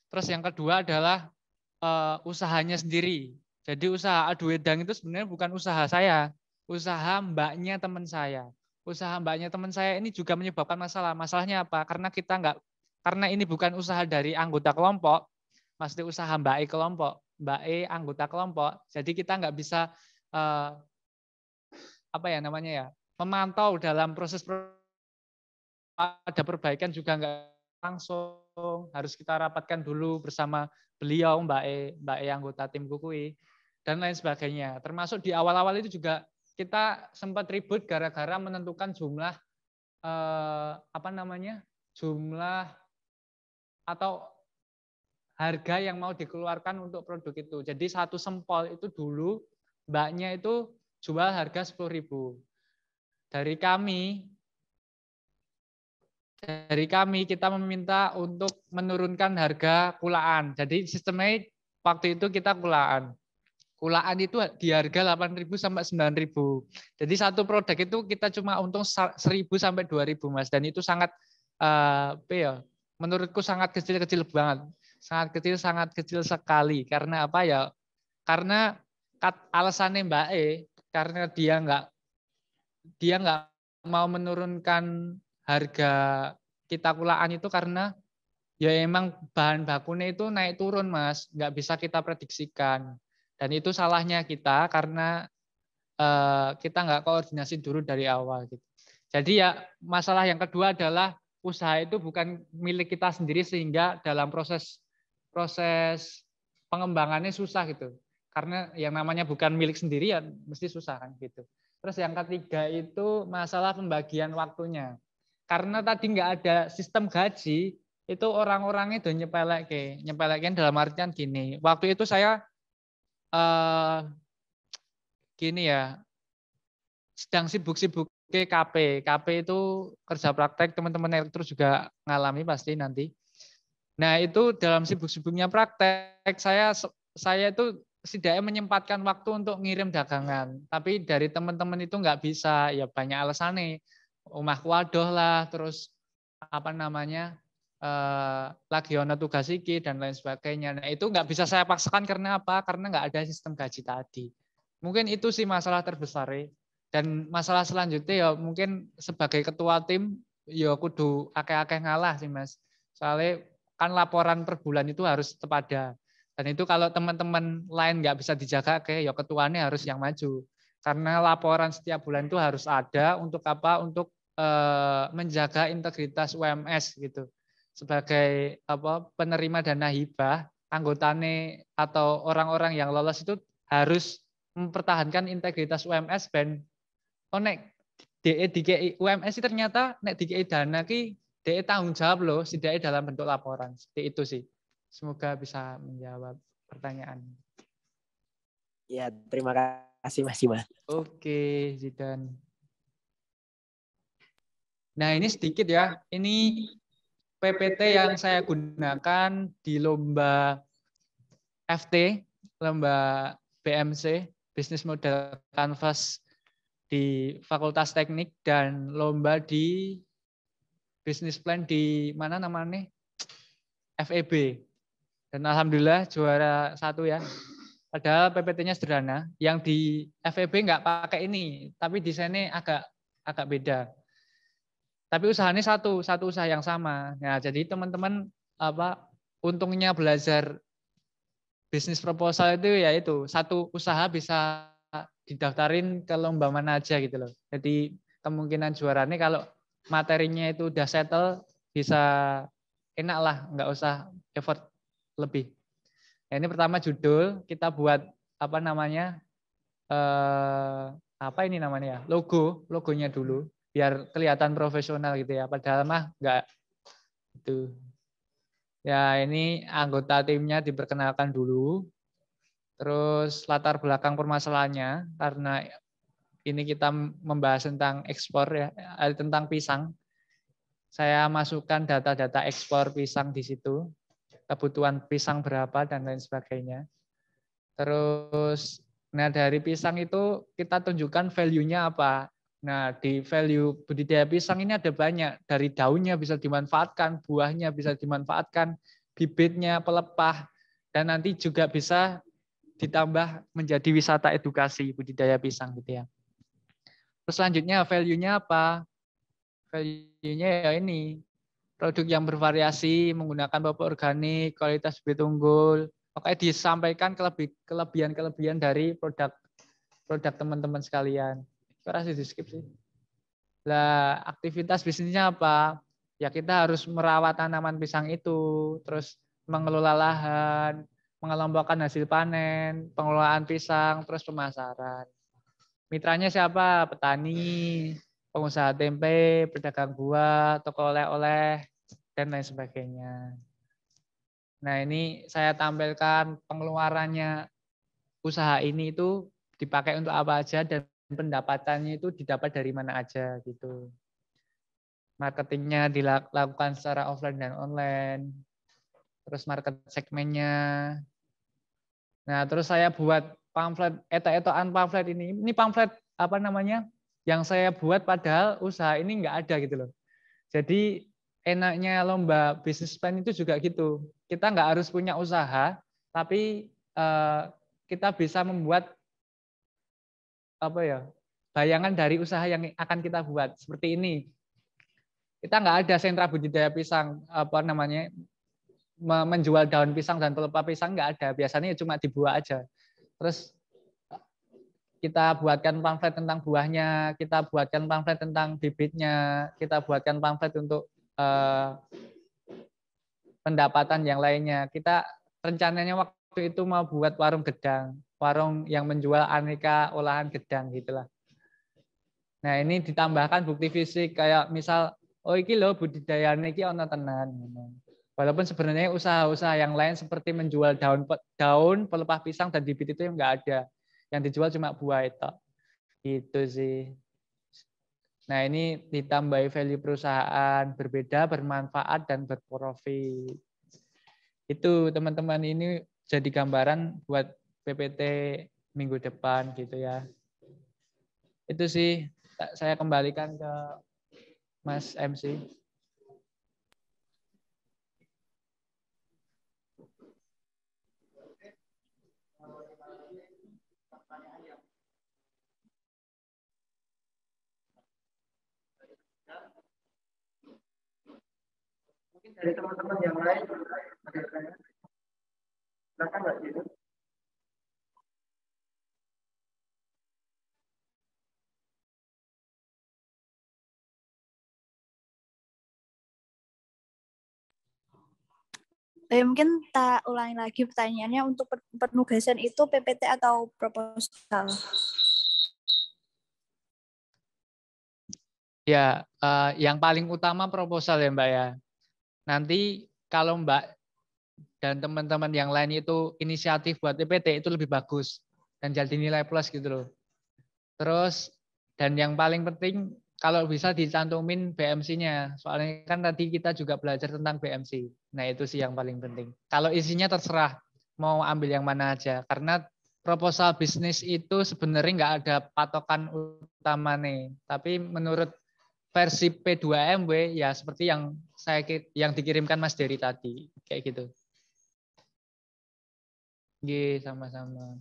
Terus yang kedua adalah usahanya sendiri. Jadi usaha adu wedang itu sebenarnya bukan usaha saya, usaha mbaknya teman saya. Usaha mbaknya teman saya ini juga menyebabkan masalah. Masalahnya apa? Karena ini bukan usaha dari anggota kelompok, maksudnya usaha mbak kelompok, mbak anggota kelompok. Jadi kita nggak bisa memantau dalam proses ada perbaikan juga nggak langsung, harus kita rapatkan dulu bersama beliau Mbak E anggota tim Kukui dan lain sebagainya. Termasuk di awal-awal itu juga kita sempat ribut gara-gara menentukan jumlah jumlah atau harga yang mau dikeluarkan untuk produk itu. Jadi satu sempol itu dulu mbaknya itu jual harga 10.000. Dari kami kita meminta untuk menurunkan harga kulaan. Jadi sistemnya waktu itu kita kulaan. Kulaan itu di harga 8.000 sampai 9.000. Jadi satu produk itu kita cuma untung 1.000 sampai 2.000 Mas. Dan itu sangat menurutku sangat kecil-kecil banget. Sangat kecil sekali. Karena apa ya? Karena alasannya Mbak karena dia nggak mau menurunkan harga kita kulaan itu karena ya emang bahan bakunya itu naik turun Mas, nggak bisa kita prediksikan. Dan itu salahnya kita karena kita nggak koordinasi dulu dari awal gitu. Jadi ya masalah yang kedua adalah usaha itu bukan milik kita sendiri sehingga dalam proses pengembangannya susah gitu. Karena yang namanya bukan milik sendiri ya mesti susah kan gitu. Terus yang ketiga itu masalah pembagian waktunya. Karena tadi nggak ada sistem gaji, itu orang-orangnya udah nyepelekin dalam artian gini. Waktu itu saya gini ya, sedang sibuk-sibuk ke KP. KP itu kerja praktek, teman-teman elektro juga ngalami pasti nanti. Nah itu dalam sibuk-sibuknya praktek, saya itu setidaknya menyempatkan waktu untuk ngirim dagangan. Tapi dari teman-teman itu nggak bisa, ya banyak alasannya. Omahku wadoh lah, terus apa namanya, lagi ono tugas iki dan lain sebagainya. Nah itu nggak bisa saya paksakan karena apa? Karena nggak ada sistem gaji tadi. Mungkin itu sih masalah terbesar. Dan masalah selanjutnya ya mungkin sebagai ketua tim ya kudu akeh-akeh ngalah sih Mas. Soalnya kan laporan per bulan itu harus tetap ada. Dan itu kalau teman-teman lain nggak bisa dijaga, ya ketuanya harus yang maju. Karena laporan setiap bulan itu harus ada untuk apa? Untuk menjaga integritas UMS gitu. Sebagai apa penerima dana hibah, anggotanya atau orang-orang yang lolos itu harus mempertahankan integritas UMS ben nek DE DKI UMS ternyata nek DKI dana ki DE tanggung jawab loh setidaknya dalam bentuk laporan. Seperti itu sih. Semoga bisa menjawab pertanyaan. Ya, terima kasih Mas Ima. Oke, Zidan. Nah, ini sedikit ya. Ini PPT yang saya gunakan di lomba FT, lomba BMC, Business Model Canvas di Fakultas Teknik, dan lomba di Business Plan di mana namanya? FEB. Dan alhamdulillah juara 1 ya. Padahal PPT-nya sederhana. Yang di FEB nggak pakai ini, tapi desainnya agak beda. Tapi usahanya satu usaha yang sama. Nah, jadi teman-teman untungnya belajar bisnis proposal itu ya itu satu usaha bisa didaftarin ke lomba mana aja gitu loh. Jadi kemungkinan juaranya kalau materinya itu udah settle bisa enak lah, nggak usah effort lebih. Nah, ini pertama judul kita buat apa namanya ini namanya ya logonya dulu biar kelihatan profesional gitu ya. Padahal mah enggak itu. Ya ini anggota timnya diperkenalkan dulu. Terus latar belakang permasalahannya karena ini kita membahas tentang ekspor ya, tentang pisang. Saya masukkan data-data ekspor pisang di situ. Kebutuhan pisang berapa dan lain sebagainya. Terus nah dari pisang itu kita tunjukkan value-nya apa. Nah, di value budidaya pisang ini ada banyak. Dari daunnya bisa dimanfaatkan, buahnya bisa dimanfaatkan, bibitnya, pelepah, dan nanti juga bisa ditambah menjadi wisata edukasi budidaya pisang gitu ya. Terus selanjutnya value-nya apa? Value-nya ya ini, produk yang bervariasi, menggunakan pupuk organik, kualitas bibit unggul. Pokoknya disampaikan kelebihan-kelebihan dari produk teman-teman sekalian. Pasti di skip sih. Lah, aktivitas bisnisnya apa? Ya kita harus merawat tanaman pisang itu, terus mengelola lahan, mengelompokkan hasil panen, pengelolaan pisang, terus pemasaran. Mitranya siapa? Petani, pengusaha tempe, pedagang buah, toko oleh-oleh, dan lain sebagainya. Nah ini saya tampilkan pengeluarannya usaha ini itu dipakai untuk apa aja dan pendapatannya itu didapat dari mana aja gitu. Marketingnya dilakukan secara offline dan online. Terus market segmennya. Nah terus saya buat pamflet, eto-etoan pamflet ini. Ini pamflet apa namanya? Yang saya buat padahal usaha ini nggak ada gitu loh. Jadi enaknya lomba bisnis plan itu juga gitu. Kita nggak harus punya usaha, tapi kita bisa membuat bayangan dari usaha yang akan kita buat seperti ini. Kita nggak ada sentra budidaya pisang menjual daun pisang dan pelepah pisang nggak ada, biasanya cuma dibuat aja. Terus kita buatkan pamflet tentang buahnya, kita buatkan pamflet tentang bibitnya, kita buatkan pamflet untuk pendapatan yang lainnya. Kita rencananya waktu itu mau buat warung gedang, warung yang menjual aneka olahan gedang gitulah. Nah ini ditambahkan bukti fisik kayak misal, oh iki loh budidaya iki ono tenan. Walaupun sebenarnya usaha-usaha yang lain seperti menjual daun pelepah pisang dan bibit itu yang nggak ada. Yang dijual cuma buah itu. Gitu sih. Nah ini ditambahi value perusahaan, berbeda, bermanfaat, dan berprofit. Itu teman-teman ini jadi gambaran buat PPT minggu depan gitu ya. Itu sih saya kembalikan ke Mas MC. Mungkin dari teman-teman yang lain ada tanya. Silakan Mbak Jitu. Mungkin tak ulangi lagi pertanyaannya, untuk penugasan itu PPT atau proposal? Ya, yang paling utama proposal ya Mbak ya. Nanti kalau Mbak dan teman-teman yang lain itu inisiatif buat PPT itu lebih bagus dan jadi nilai plus gitu loh. Terus dan yang paling penting kalau bisa dicantumin BMC-nya. Soalnya kan tadi kita juga belajar tentang BMC. Nah, itu sih yang paling penting. Kalau isinya terserah mau ambil yang mana aja. Karena proposal bisnis itu sebenarnya nggak ada patokan utama nih. Tapi menurut versi P2MW ya seperti yang dikirimkan Mas Dery tadi. Kayak gitu. Oke, sama-sama.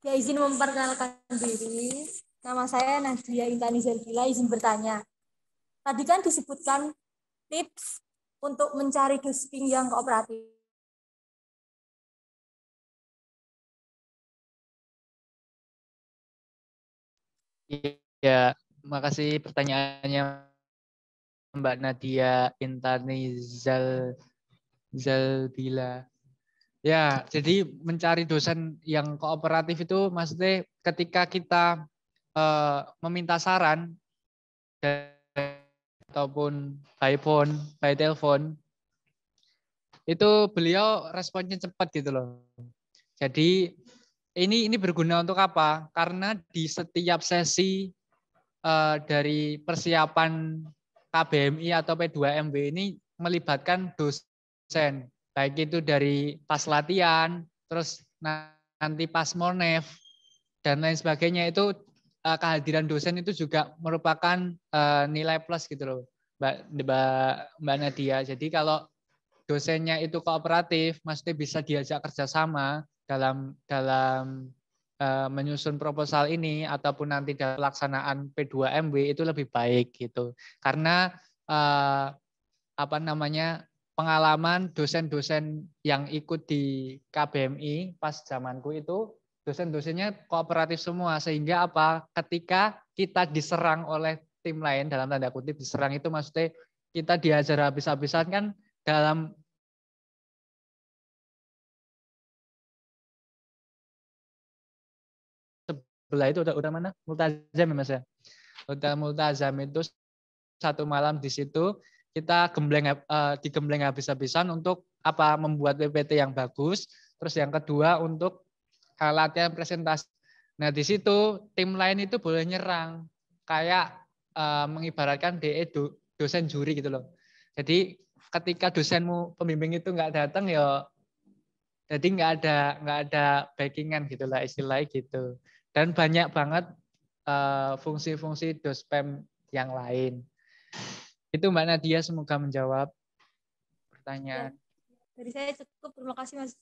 Ya, izin memperkenalkan diri. Nama saya Nadia Intani Zergila, izin bertanya. Tadi kan disebutkan tips untuk mencari dosing yang kooperatif. Ya, makasih pertanyaannya Mbak Nadia Intani Zalbila. Ya, jadi mencari dosen yang kooperatif itu maksudnya ketika kita meminta saran ataupun by phone, by telepon, itu beliau responnya cepat gitu loh. Jadi ini berguna untuk apa? Karena di setiap sesi dari persiapan KBMI atau P2MW ini melibatkan dosen. Baik itu dari pas latihan, terus nanti pas Monef, dan lain sebagainya. Itu kehadiran dosen itu juga merupakan nilai plus gitu loh, Mbak Nadia. Jadi kalau dosennya itu kooperatif, maksudnya bisa diajak kerjasama dalam menyusun proposal ini ataupun nanti dalam pelaksanaan P2MW itu lebih baik gitu. Karena pengalaman dosen-dosen yang ikut di KBMI pas zamanku itu dosen-dosennya kooperatif semua, sehingga apa? Ketika kita diserang oleh tim lain, dalam tanda kutip diserang itu maksudnya kita diajar habis-habisan kan, dalam sebelah itu udah mana? Multazam ya Mas ya. Hotel Multazam itu satu malam di situ kita digembleng habis-habisan untuk apa? Membuat PPT yang bagus. Terus yang kedua untuk latihan presentasi. Nah di situ tim lain itu boleh nyerang, kayak mengibaratkan DE dosen juri gitu loh. Jadi ketika dosenmu pembimbing itu nggak datang ya, jadi nggak ada backingan gitulah istilahnya gitu. Dan banyak banget fungsi-fungsi dospem yang lain. Itu Mbak Nadia, semoga menjawab pertanyaan. Dari saya cukup, terima kasih Mas.